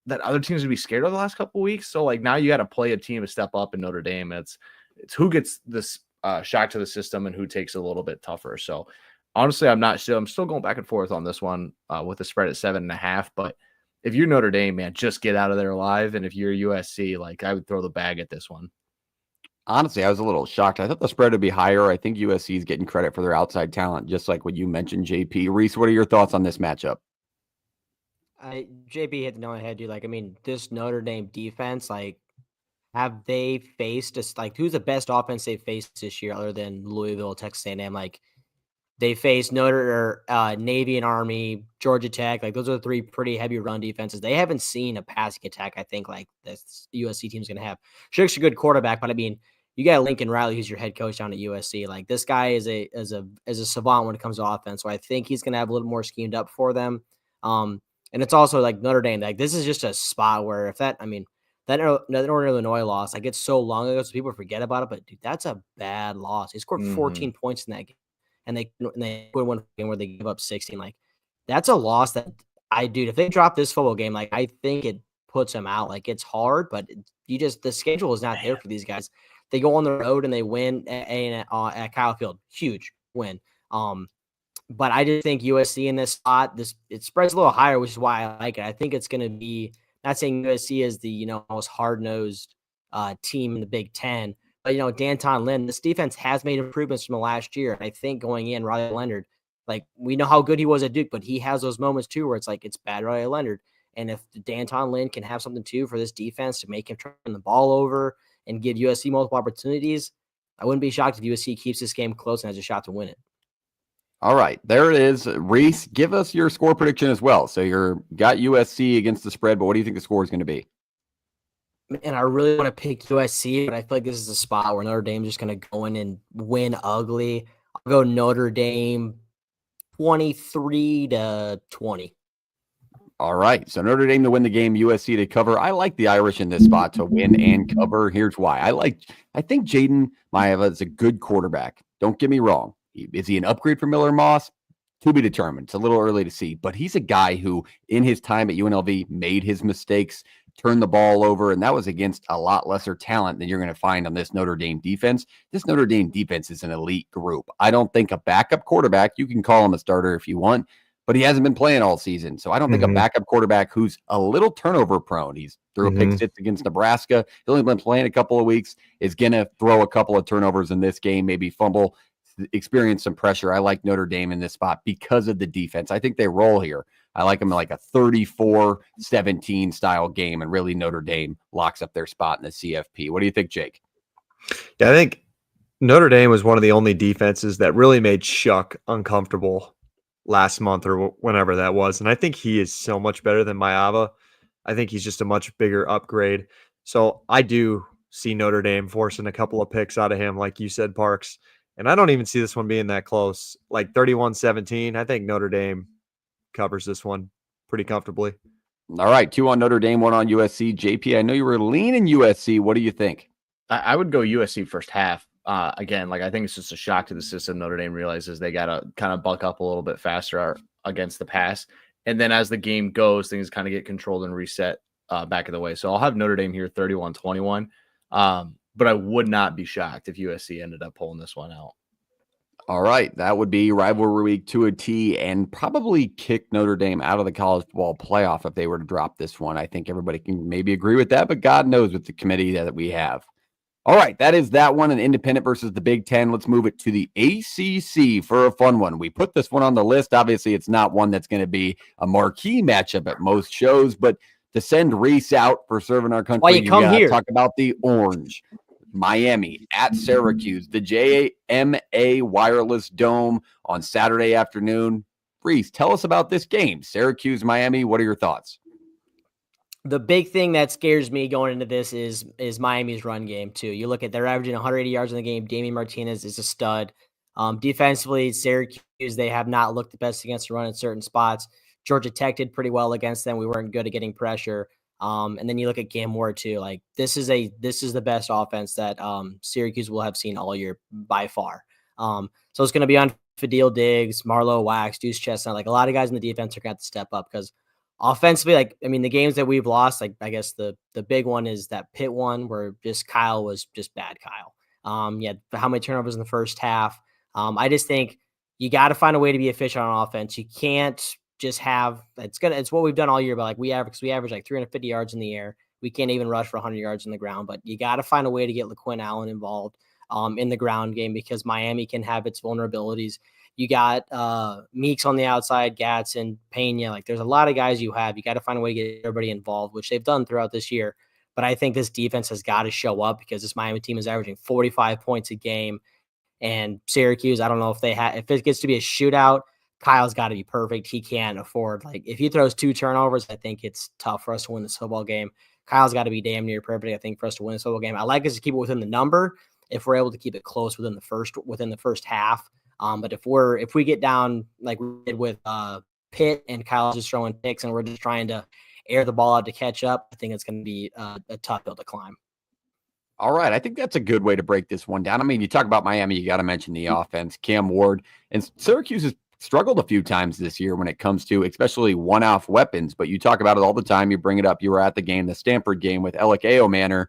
other teams would be scared of the last couple of weeks. So like now you got to play a team to step up in Notre Dame. It's who gets this shock to the system and who takes it a little bit tougher. So honestly, I'm still going back and forth on this one with the spread at 7.5. But if you're Notre Dame, man, just get out of there alive. And if you're USC, like I would throw the bag at this one. Honestly, I was a little shocked. I thought the spread would be higher. I think USC is getting credit for their outside talent, just like what you mentioned, JP. Reese, what are your thoughts on this matchup? JP hit the nail on the head, dude. Like, I mean, this Notre Dame defense, like, have they faced us? Like, who's the best offense they've faced this year other than Louisville, Texas A&M? Like, they faced Navy and Army, Georgia Tech. Like, those are 3 pretty heavy run defenses. They haven't seen a passing attack, I think, like this USC team's going to have. Schick's a good quarterback, but I mean, you got Lincoln Riley, who's your head coach down at USC. Like, this guy is a savant when it comes to offense. So I think he's going to have a little more schemed up for them. And it's also like Notre Dame. Like, this is just a spot where that Northern Illinois loss, like, it's so long ago, so people forget about it. But dude, that's a bad loss. He scored 14 points in that game, and they won one game where they gave up 16. Like, that's a loss that if they drop this football game, like, I think it puts them out. Like, it's hard, but the schedule is not there for these guys. They go on the road and they win at Kyle Field. Huge win. But I just think USC in this spot, it spreads a little higher, which is why I like it. I think it's going to be, not saying USC is the most hard-nosed team in the Big Ten, but Danton Lynn, this defense has made improvements from the last year. I think going in, Riley Leonard, like, we know how good he was at Duke, but he has those moments too where it's like, it's bad Riley Leonard. And if Danton Lynn can have something too for this defense to make him turn the ball over and give USC multiple opportunities, I wouldn't be shocked if USC keeps this game close and has a shot to win it. All right, there it is. Reese, give us your score prediction as well. So you're got USC against the spread, but what do you think the score is going to be? And I really want to pick USC, but I feel like this is a spot where Notre Dame's just going to go in and win ugly. I'll go Notre Dame 23-20. All right, so Notre Dame to win the game, USC to cover. I like the Irish in this spot to win and cover. Here's why. I think Jaden Maeva is a good quarterback. Don't get me wrong. Is he an upgrade for Miller Moss? To be determined. It's a little early to see, but he's a guy who in his time at UNLV made his mistakes, turned the ball over, and that was against a lot lesser talent than you're going to find on this Notre Dame defense. This Notre Dame defense is an elite group. I don't think a backup quarterback, you can call him a starter if you want, but he hasn't been playing all season. So I don't think a backup quarterback who's a little turnover prone, he's threw a pick six against Nebraska, he's only been playing a couple of weeks, is going to throw a couple of turnovers in this game, maybe fumble, experience some pressure. I like Notre Dame in this spot because of the defense. I think they roll here. I like them like a 34-17 style game, and really Notre Dame locks up their spot in the CFP. What do you think, Jake? Yeah, I think Notre Dame was one of the only defenses that really made Shuck uncomfortable last month or whenever that was. And I think he is so much better than Maeva. I think he's just a much bigger upgrade. So I do see Notre Dame forcing a couple of picks out of him, like you said, Parks. And I don't even see this one being that close. Like 31-17, I think Notre Dame covers this one pretty comfortably. All right, 2 on Notre Dame, 1 on USC. JP, I know you were leaning USC. What do you think? I would go USC first half. Again, like, I think it's just a shock to the system. Notre Dame realizes they got to kind of buck up a little bit faster against the pass. And then as the game goes, things kind of get controlled and reset back in the way. So I'll have Notre Dame here 31-21. But I would not be shocked if USC ended up pulling this one out. All right. That would be rivalry week to a T and probably kick Notre Dame out of the college football playoff if they were to drop this one. I think everybody can maybe agree with that, but God knows with the committee that we have. All right, that is that one, an independent versus the Big Ten. Let's move it to the ACC for a fun one. We put this one on the list. Obviously, it's not one that's going to be a marquee matchup at most shows, but to send Reese out for serving our country, you come got to here. talk about the Orange. Miami at Syracuse, the JMA Wireless Dome on Saturday afternoon. Reese, tell us about this game. Syracuse, Miami, what are your thoughts? The big thing that scares me going into this is Miami's run game too. You look at they're averaging 180 yards in the game. Damian Martinez is a stud. Defensively, Syracuse, they have not looked the best against the run in certain spots. Georgia Tech did pretty well against them. We weren't good at getting pressure. And then you look at Cam Ward too. Like this is the best offense that Syracuse will have seen all year by far. So it's going to be on Fadil Diggs, Marlowe Wax, Deuce Chestnut. Like a lot of guys in the defense are going to have to step up because offensively, like, I mean, the games that we've lost, like, I guess the big one is that Pitt one where just Kyle was just bad Kyle. Yeah, how many turnovers in the first half. I just think you got to find a way to be efficient on offense. You can't just have, it's what we've done all year, but like we average like 350 yards in the air. We can't even rush for 100 yards in the ground, but you got to find a way to get LaQuinn Allen involved in the ground game because Miami can have its vulnerabilities. You got Meeks on the outside, Gatson, Pena. Like there's a lot of guys you have. You got to find a way to get everybody involved, which they've done throughout this year. But I think this defense has got to show up because this Miami team is averaging 45 points a game. And Syracuse, I don't know if if it gets to be a shootout, Kyle's got to be perfect. He can't afford, like, if he throws 2 turnovers, I think it's tough for us to win this football game. Kyle's got to be damn near perfect, I think, for us to win this football game. I like us to keep it within the number if we're able to keep it close within the first half. But if we get down like we did with Pitt and Kyle's just throwing picks and we're just trying to air the ball out to catch up, I think it's going to be a tough hill to climb. All right. I think that's a good way to break this one down. I mean, you talk about Miami, you got to mention the offense, Cam Ward, and Syracuse has struggled a few times this year when it comes to especially one-off weapons, but you talk about it all the time. You bring it up. You were at the game, the Stanford game with Alec Aomanor.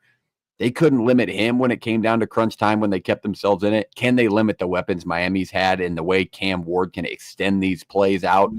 They couldn't limit him when it came down to crunch time when they kept themselves in it. Can they limit the weapons Miami's had and the way Cam Ward can extend these plays out?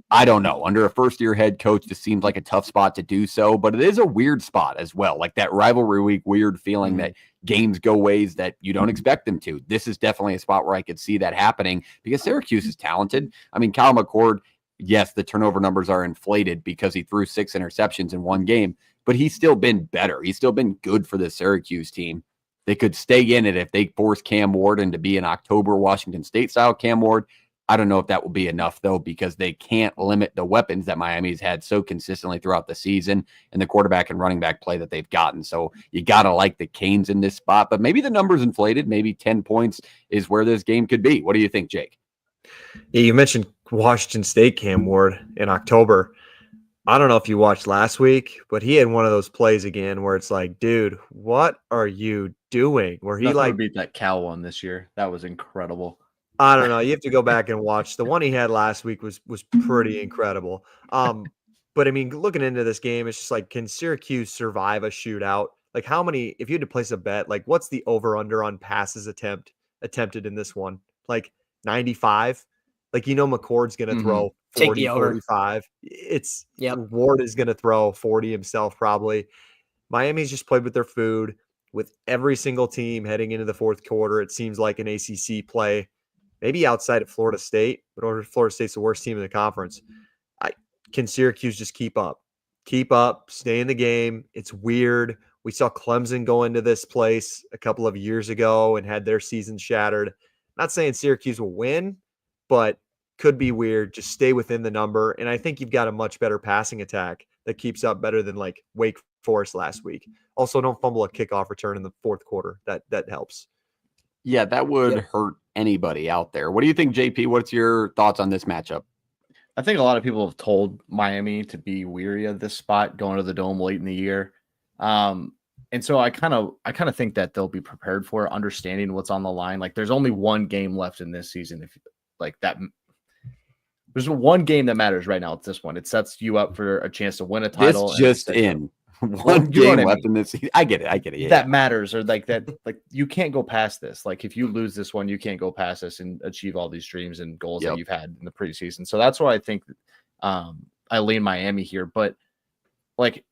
I don't know. Under a first-year head coach, this seems like a tough spot to do so, but it is a weird spot as well. Like that rivalry week, weird feeling that games go ways that you don't expect them to. This is definitely a spot where I could see that happening because Syracuse is talented. I mean, Kyle McCord, yes, the turnover numbers are inflated because he threw 6 interceptions in one game, but he's still been better. He's still been good for the Syracuse team. They could stay in it if they force Cam Ward into be an October Washington State-style Cam Ward. I don't know if that will be enough, though, because they can't limit the weapons that Miami's had so consistently throughout the season and the quarterback and running back play that they've gotten. So you got to like the Canes in this spot, but maybe the number's inflated. Maybe 10 points is where this game could be. What do you think, Jake? Yeah, you mentioned Washington State Cam Ward in October. I don't know if you watched last week, but he had one of those plays again where it's like, dude, what are you doing? Where he Nothing would beat that Cal one this year. That was incredible. I don't know. You have to go back and watch. The one he had last week was pretty incredible. But I mean, looking into this game, it's just like, can Syracuse survive a shootout? Like how many, if you had to place a bet, like what's the over under on passes attempted in this one? Like 95? Like, McCord's going to throw 40, 45. Ward is going to throw 40 himself probably. Miami's just played with their food with every single team heading into the fourth quarter. It seems like an ACC play. Maybe outside of Florida State, but Florida State's the worst team in the conference. Can Syracuse just keep up, stay in the game? It's weird. We saw Clemson go into this place a couple of years ago and had their season shattered. Not saying Syracuse will win, but could be weird. Just stay within the number. And I think you've got a much better passing attack that keeps up better than like Wake Forest last week. Also, don't fumble a kickoff return in the fourth quarter. That helps. Yeah, that would hurt anybody out there. What do you think, JP? What's your thoughts on this matchup? I think a lot of people have told Miami to be weary of this spot going to the Dome late in the year. And so I kind of think that they'll be prepared for it, understanding what's on the line. Like there's only one game left in this season. If like that, there's one game that matters right now. It's this one. It sets you up for a chance to win a title. This just in. One game left in this season. I get it. Yeah. That matters, or like that, like you can't go past this. Like if you lose this one, you can't go past this and achieve all these dreams and goals that you've had in the preseason. So that's why I think I lean Miami here. But like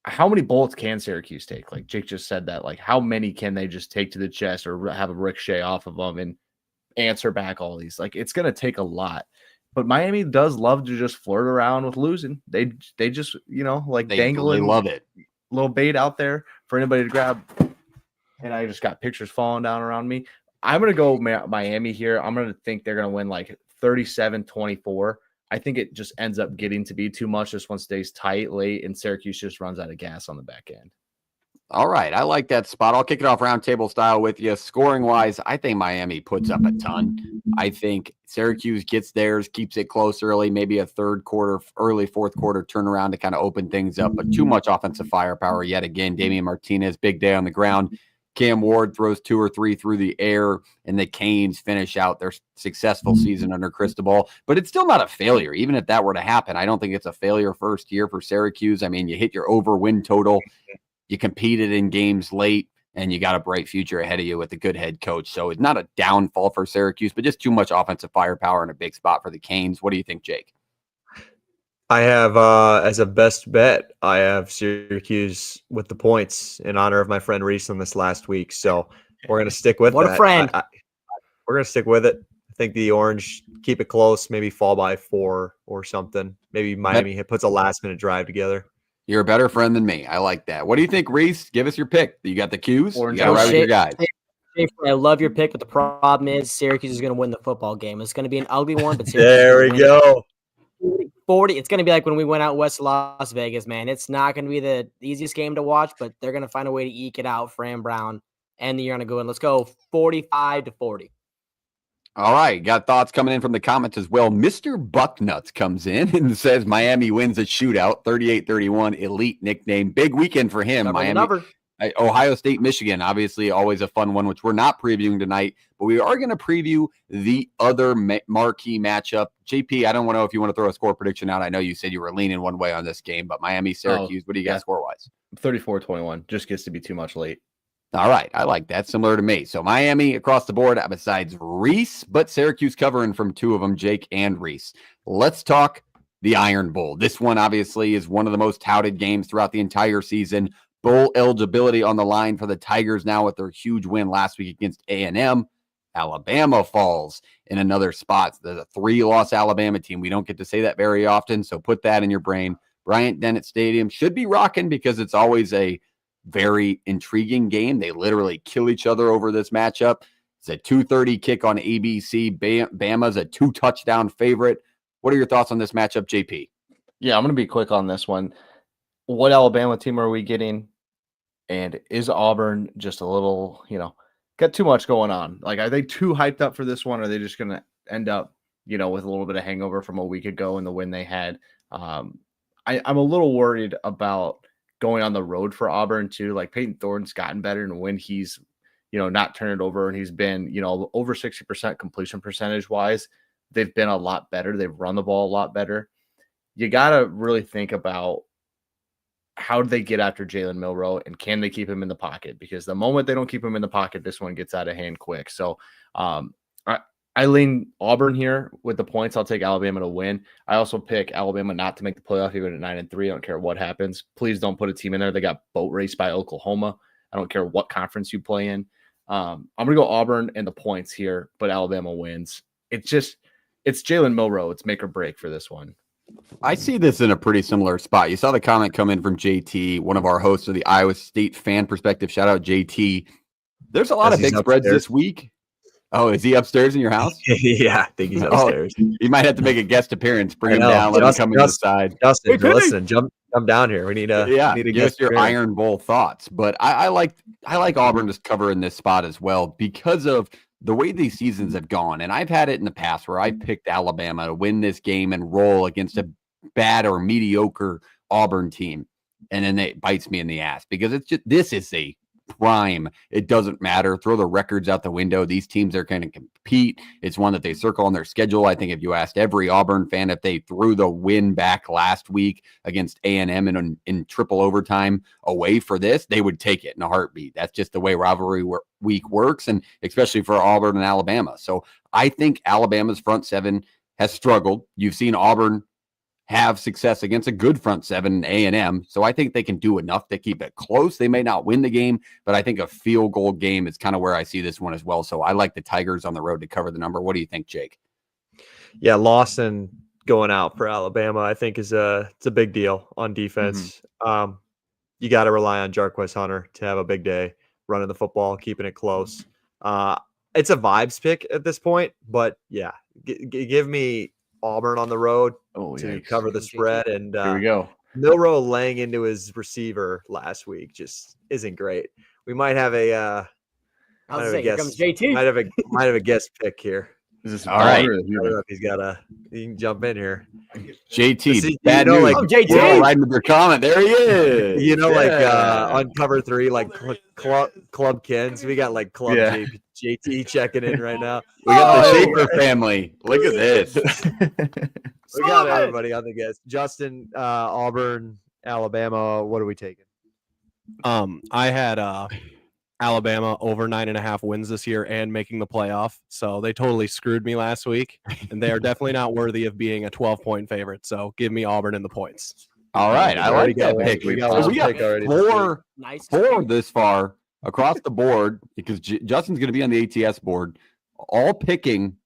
how many bullets can Syracuse take? Like Jake just said that. Like, how many can they just take to the chest or have a ricochet off of them and answer back all these? Like, it's going to take a lot. But Miami does love to just flirt around with losing. They just, like dangling, love it. Little bait out there for anybody to grab. And I just got pictures falling down around me. I'm going to go Miami here. I'm going to think they're going to win like 37-24. I think it just ends up getting to be too much. This one stays tight late, and Syracuse just runs out of gas on the back end. All right. I like that spot. I'll kick it off roundtable style with you. Scoring wise, I think Miami puts up a ton. I think Syracuse gets theirs, keeps it close early, maybe a third quarter, early fourth quarter turnaround to kind of open things up, but too much offensive firepower yet again. Damian Martinez, big day on the ground. Cam Ward throws 2 or 3 through the air, and the Canes finish out their successful season under Cristobal. But it's still not a failure. Even if that were to happen, I don't think it's a failure first year for Syracuse. I mean, you hit your over win total. You competed in games late, and you got a bright future ahead of you with a good head coach. So it's not a downfall for Syracuse, but just too much offensive firepower and a big spot for the Canes. What do you think, Jake? I have, as a best bet, I have Syracuse with the points in honor of my friend Reese on this last week. So we're going to stick with What that. a friend. We're going to stick with it. I think the Orange keep it close, maybe fall by 4 or something. Maybe Miami puts a last-minute drive together. You're a better friend than me. I like that. What do you think, Reese? Give us your pick. You got the cues? Orange. You got to ride with your guys. I love your pick, but the problem is Syracuse is going to win the football game. It's going to be an ugly one, but There we go. 40. It's going to be like when we went out west to Las Vegas, man. It's not going to be the easiest game to watch, but they're going to find a way to eke it out. Fran Brown, and you're going to go in. Let's go 45-40. All right. Got thoughts coming in from the comments as well. Mr. Bucknuts comes in and says Miami wins a shootout, 38-31, elite nickname. Big weekend for him. Miami. Ohio State, Michigan, obviously always a fun one, which we're not previewing tonight, but we are going to preview the other marquee matchup. JP, I don't know if you want to throw a score prediction out. I know you said you were leaning one way on this game, but Miami, Syracuse, what do you got score-wise? 34-21. Just gets to be too much late. All right. I like that. Similar to me. So Miami across the board besides Reese, but Syracuse covering from 2 of them, Jake and Reese. Let's talk the Iron Bowl. This one obviously is one of the most touted games throughout the entire season. Bowl eligibility on the line for the Tigers now with their huge win last week against A&M. Alabama falls in another spot. There's a 3-loss Alabama team. We don't get to say that very often, so put that in your brain. Bryant-Denny Stadium should be rocking because it's always a very intriguing game. They literally kill each other over this matchup. It's a 2:30 kick on ABC. Bama's a 2-touchdown favorite. What are your thoughts on this matchup, JP? Yeah, I'm going to be quick on this one. What Alabama team are we getting? And is Auburn just a little, got too much going on? Like, are they too hyped up for this one? Or are they just going to end up, with a little bit of hangover from a week ago and the win they had? I'm a little worried about going on the road for Auburn too. Like Peyton Thorne's gotten better, and when he's, not turned it over, and he's been, over 60% completion percentage wise, they've been a lot better. They've run the ball a lot better. You got to really think about how do they get after Jalen Milroe, and can they keep him in the pocket? Because the moment they don't keep him in the pocket, this one gets out of hand quick. So I lean Auburn here with the points. I'll take Alabama to win. I also pick Alabama not to make the playoff even at 9-3. I don't care what happens. Please don't put a team in there. They got boat raced by Oklahoma. I don't care what conference you play in. I'm going to go Auburn and the points here, but Alabama wins. It's Jalen Milroe. It's make or break for this one. I see this in a pretty similar spot. You saw the comment come in from JT, one of our hosts of the Iowa State fan perspective. Shout out JT. There's a lot of big spreads this week. Oh, is he upstairs in your house? Yeah, I think he's upstairs. You might have to make a guest appearance. Bring him down. Let him come in the side. Justin, listen, jump down here. We need a give us your Iron Bowl thoughts. But I like Auburn to cover in this spot as well because of the way these seasons have gone. And I've had it in the past where I picked Alabama to win this game and roll against a bad or mediocre Auburn team. And then it bites me in the ass because this is a prime. It doesn't matter. Throw the records out the window. These teams are going to compete. It's one that they circle on their schedule. I think if you asked every Auburn fan if they threw the win back last week against A&M in triple overtime away for this, they would take it in a heartbeat. That's just the way rivalry week works, and especially for Auburn and Alabama. So I think Alabama's front seven has struggled. You've seen Auburn have success against a good front seven, A&M. So I think they can do enough to keep it close. They may not win the game, but I think a field goal game is kind of where I see this one as well. So I like the Tigers on the road to cover the number. What do you think, Jake? Yeah, Lawson going out for Alabama, I think it's a big deal on defense. You got to rely on Jarquez Hunter to have a big day running the football, keeping it close. It's a vibes pick at this point, but yeah, give me Auburn on the road to cover the spread. And here we go. Milroe laying into his receiver last week just isn't great. We might have a here comes JT. might have a guest pick here. Is this all right? I don't know if he can jump in here. JT, bad news. Like, JT right into their comment. There he is. Like on cover 3, like Club Kens. We got like Club JT checking in right now. We got the Shaper family. Look at this. We got everybody on the guest. Justin, Auburn, Alabama. What are we taking? I had Alabama over 9.5 wins this year and making the playoff. So they totally screwed me last week, and they are definitely not worthy of being a 12-point favorite. So give me Auburn in the points. All right. I like that pick. We got four this far across the board because Justin's going to be on the ATS board, all picking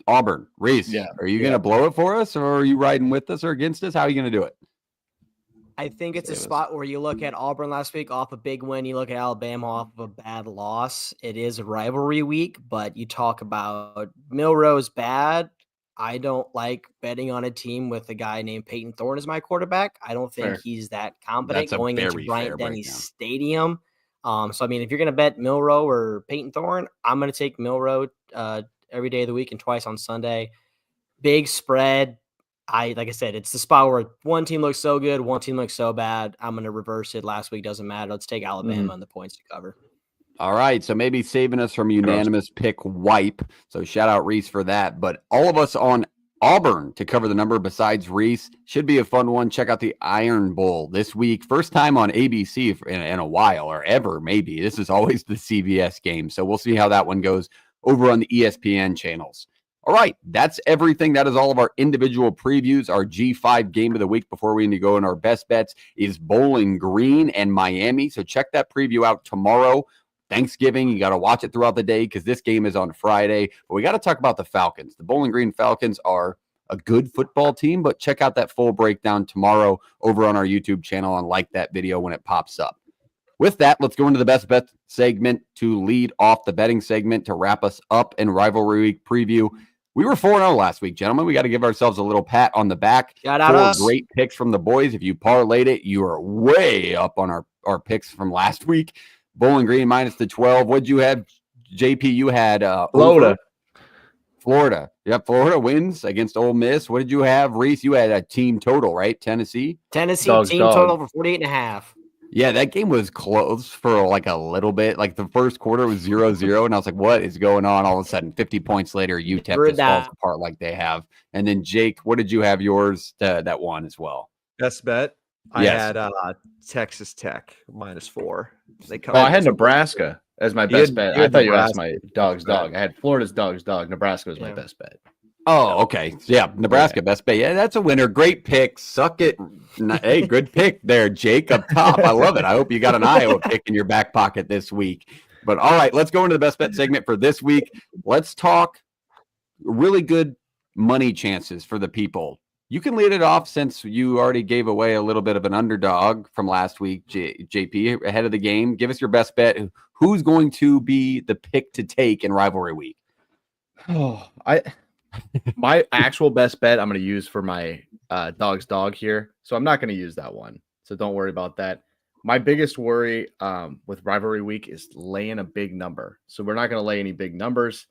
Auburn. Reese, are you going to blow it for us, or are you riding with us or against us? How are you going to do it? I think it's a spot where you look at Auburn last week off a big win. You look at Alabama off of a bad loss. It is a rivalry week, but you talk about Milroe's bad. I don't like betting on a team with a guy named Peyton Thorne as my quarterback. I don't think he's that competent going into Bryant-Denny Stadium. So, I mean, if you're going to bet Milroe or Peyton Thorne, I'm going to take Milroe every day of the week and twice on Sunday. Big spread. Like I said, it's the spot where one team looks so good, one team looks so bad. I'm going to reverse it. Last week doesn't matter. Let's take Alabama and the points to cover. All right, so maybe saving us from unanimous pick wipe. So shout out Reese for that. But all of us on Auburn to cover the number besides Reese. Should be a fun one. Check out the Iron Bowl this week. First time on ABC in a while or ever, maybe. This is always the CBS game. So we'll see how that one goes over on the ESPN channels. All right, that's everything. That is all of our individual previews. Our G5 game of the week before we need to go in our best bets is Bowling Green and Miami. So check that preview out tomorrow. Thanksgiving, you got to watch it throughout the day because this game is on Friday. But we got to talk about the Falcons. The Bowling Green Falcons are a good football team, but check out that full breakdown tomorrow over on our YouTube channel and like that video when it pops up. With that, let's go into the best bet segment to lead off the betting segment to wrap us up in Rivalry Week preview. We were 4-0 last week, gentlemen. We got to give ourselves a little pat on the back. Shout out us. Great picks from the boys. If you parlayed it, you are way up on our picks from last week. Bowling Green minus the 12. What'd you have, JP? You had Florida. Florida. Yep, Florida wins against Ole Miss. What did you have, Reese? You had a team total, right? Tennessee dogs, team total for 48.5. Yeah, that game was close for like a little bit. Like the first quarter was 0-0, and I was like, what is going on? All of a sudden, 50 points later, UTEP just falls apart like they have. And then, Jake, what did you have yours that won as well? Best bet? I had Texas Tech -4. I had Nebraska as my best bet. I thought you asked my dog. I had Florida's dog. Nebraska was my best bet. Oh, okay. Yeah, Nebraska best bet. Yeah, that's a winner. Great pick. Suck it. Hey, good pick there, Jake, up top. I love it. I hope you got an Iowa pick in your back pocket this week. But all right, let's go into the best bet segment for this week. Let's talk really good money chances for the people. You can lead it off since you already gave away a little bit of an underdog from last week, JP, ahead of the game. Give us your best bet. Who's going to be the pick to take in Rivalry Week? My actual best bet I'm going to use for my dog here. So I'm not going to use that one. So don't worry about that. My biggest worry with Rivalry Week is laying a big number. So we're not going to lay any big numbers.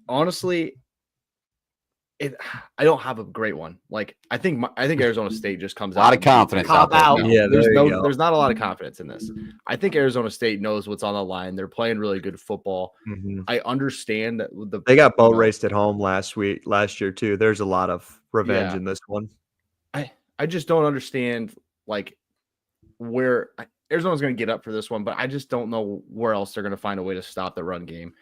Honestly, I don't have a great one. Like I think Arizona State just comes out. A lot of confidence out there. Out. Yeah, there's not a lot of confidence in this. I think Arizona State knows what's on the line. They're playing really good football. Mm-hmm. I understand that they got boat raced at home last year too. There's a lot of revenge in this one. I just don't understand like where Arizona's going to get up for this one, but I just don't know where else they're going to find a way to stop the run game.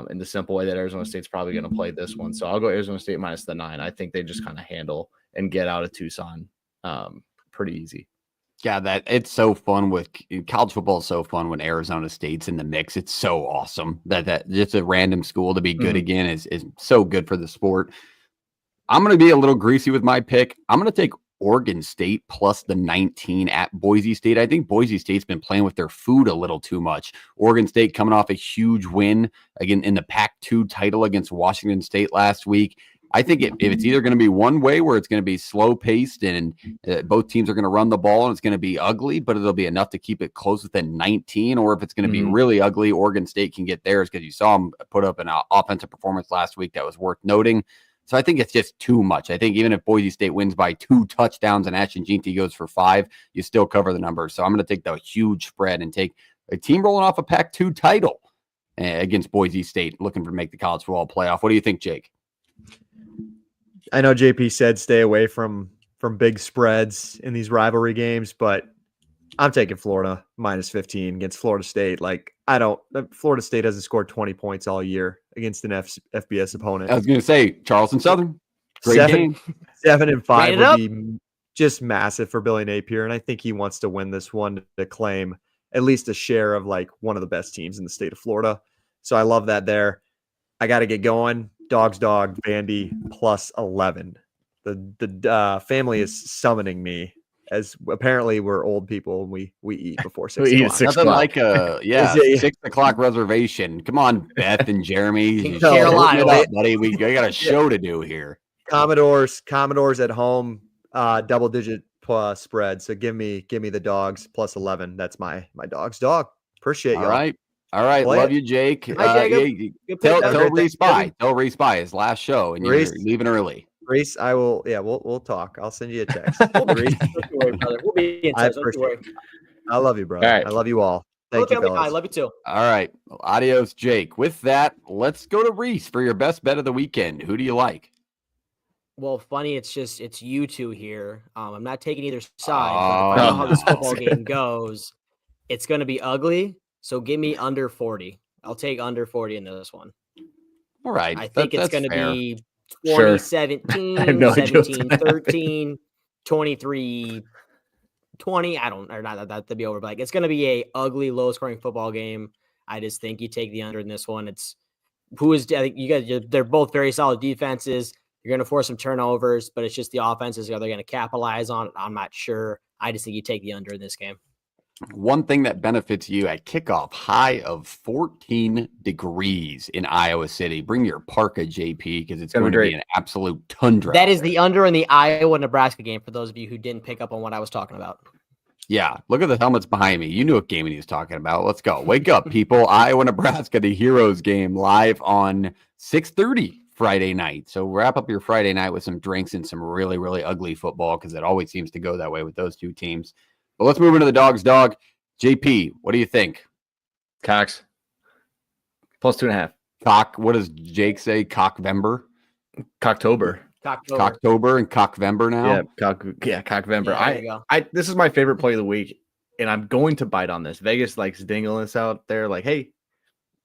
in the simple way that Arizona State's probably going to play this one. So I'll go Arizona State minus the 9. I think they just kind of handle and get out of Tucson pretty easy. Yeah, that it's so fun with college football. Is so fun when Arizona State's in the mix. It's so awesome that just a random school to be good again is so good for the sport. I'm going to be a little greasy with my pick. I'm going to take Oregon State plus the 19 at Boise State. I think Boise State's been playing with their food a little too much. Oregon State coming off a huge win again in the Pac-2 title against Washington State last week. I think if it's either going to be one way where it's going to be slow paced and both teams are going to run the ball and it's going to be ugly, but it'll be enough to keep it close within 19, or if it's going to be really ugly, Oregon State can get theirs because you saw them put up an offensive performance last week that was worth noting. So I think it's just too much. I think even if Boise State wins by 2 touchdowns and Ashton Jeanty goes for 5, you still cover the number. So I'm going to take the huge spread and take a team rolling off a Pac-2 title against Boise State, looking to make the college football playoff. What do you think, Jake? I know JP said stay away from big spreads in these rivalry games, but I'm taking Florida minus 15 against Florida State. Like, Florida State hasn't scored 20 points all year against an FBS opponent. I was going to say Charleston Southern. Great game. 7-5 would be just massive for Billy Napier, and I think he wants to win this one to claim at least a share of like one of the best teams in the state of Florida. So I love that there. I got to get going. Dog, Vandy plus 11. The family is summoning me, as apparently we're old people and we eat before 6 We eat o'clock. at 6 Nothing o'clock. like a 6 o'clock reservation. Come on, Beth and Jeremy. Carolina, buddy. We got a show to do here. Commodores at home, double-digit spread. So give me the dogs plus 11. That's my dog's dog. Appreciate you. All right. Play Love it. you, Jake. Hi, Jacob. Tell Great Reese bye. Thanksgiving. Tell Reese bye. His last show, and you're Reese. leaving early. Reese, I will. Yeah, we'll talk. I'll send you a text. Reese, Don't you worry, brother. We'll be in I touch. Don't you worry. appreciate it. I love you, brother. All right. I love you all. Thank you, I fellas. love you too. All right. Well, adios, Jake. With that, let's go to Reese for your best bet of the weekend. Who do you like? Well, funny, it's you two here. I'm not taking either side, but if I know how this football game goes, it's going to be ugly. So give me under 40. I'll take under 40 in this one. All right. I think it's that's going to fair. be Sure. 2017, I have no idea what's 17, 13, 23, 20. I don't, or not that to be over, but like, it's going to be a ugly, low scoring football game. I just think you take the under in this one. I think you guys, they're both very solid defenses. You're going to force some turnovers, but it's just the offenses. Are they going to capitalize on it? I'm not sure. I just think you take the under in this game. One thing that benefits you at kickoff, high of 14 degrees in Iowa City. Bring your parka, JP, because it's going to be an absolute tundra. That is the under in the Iowa-Nebraska game for those of you who didn't pick up on what I was talking about. Yeah, look at the helmets behind me. You knew what game he was talking about. Let's go. Wake up, people. Iowa, Nebraska, the Heroes game live on 6:30 Friday night. So wrap up your Friday night with some drinks and some really, really ugly football, because it always seems to go that way with those two teams. But let's move into the dog's dog. JP, what do you think? Cox plus 2.5. Cock, what does Jake say? Cockvember? Cocktober. Cocktober and Cockvember now? Cockvember. Yeah, there you go. This is my favorite play of the week, and I'm going to bite on this. Vegas likes dingling us out there, like, hey,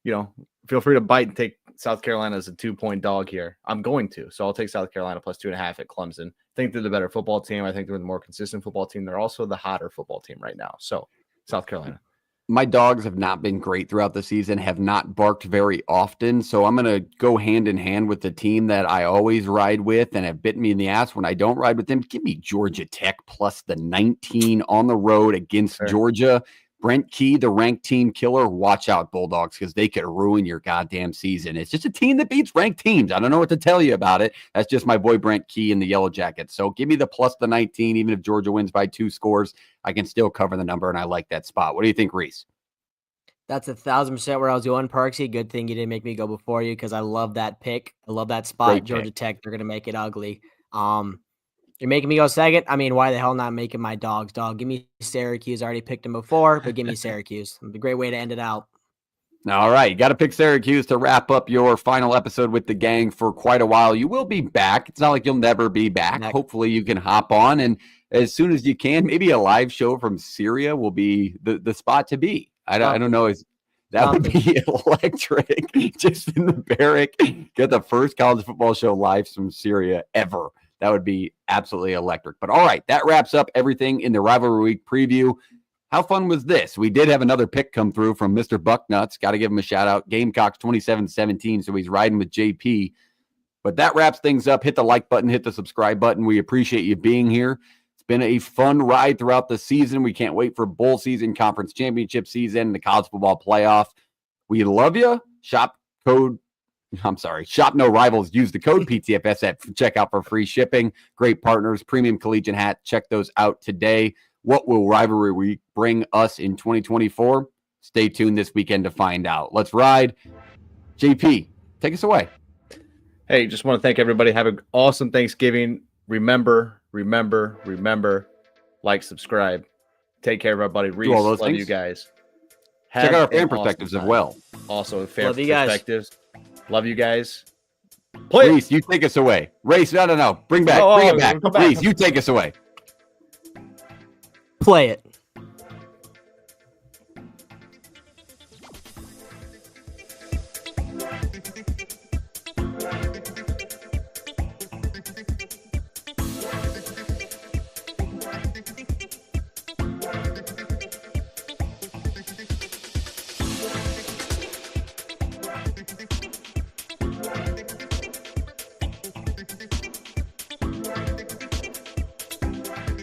feel free to bite and take South Carolina as a 2-point dog here. I'm going to. So I'll take South Carolina plus 2.5 at Clemson. I think they're the better football team. I think they're the more consistent football team. They're also the hotter football team right now. So South Carolina. My dogs have not been great throughout the season, have not barked very often. So I'm going to go hand in hand with the team that I always ride with and have bitten me in the ass when I don't ride with them. Give me Georgia Tech plus the 19 on the road against Georgia. Brent Key, the ranked team killer. Watch out, Bulldogs, because they could ruin your goddamn season. It's just a team that beats ranked teams. I don't know what to tell you about it. That's just my boy Brent Key in the Yellow Jackets. So give me the plus the 19. Even if Georgia wins by 2 scores, I can still cover the number, and I like that spot. What do you think, Reese? That's 1,000% where I was going, Parksy. Good thing you didn't make me go before you, because I love that pick. I love that spot. Great Georgia pick. Tech, they're going to make it ugly. You're making me go second. I mean, why the hell not making my dog's dog? Give me Syracuse. I already picked them before, but give me Syracuse. It's a great way to end it out. All right. You got to pick Syracuse to wrap up your final episode with the gang for quite a while. You will be back. It's not like you'll never be back. Hopefully you can hop on, and as soon as you can, maybe a live show from Syria will be the spot to be. I don't know. That would be electric. Just in the barrack, get the first college football show live from Syria ever. That would be absolutely electric. But all right, that wraps up everything in the Rivalry Week preview. How fun was this? We did have another pick come through from Mr. Bucknuts. Got to give him a shout out. Gamecocks 27-17, so he's riding with JP. But that wraps things up. Hit the like button, hit the subscribe button. We appreciate you being here. It's been a fun ride throughout the season. We can't wait for bowl season, conference championship season, the college football playoff. We love you. Shop No Rivals. Use the code PTFS at checkout for free shipping. Great partners, premium collegiate hat. Check those out today. What will Rivalry Week bring us in 2024? Stay tuned this weekend to find out. Let's ride. JP, take us away. Hey, just want to thank everybody. Have an awesome Thanksgiving. Remember, like, subscribe. Take care, everybody. Reese, all those love things. you guys. Check out our fan an perspectives awesome as well. Also, fan Love you guys. perspectives. Love you guys. Play it. Reese, you take us away. Race, no. Bring it back. Come back. Reese, you take us away. Play it.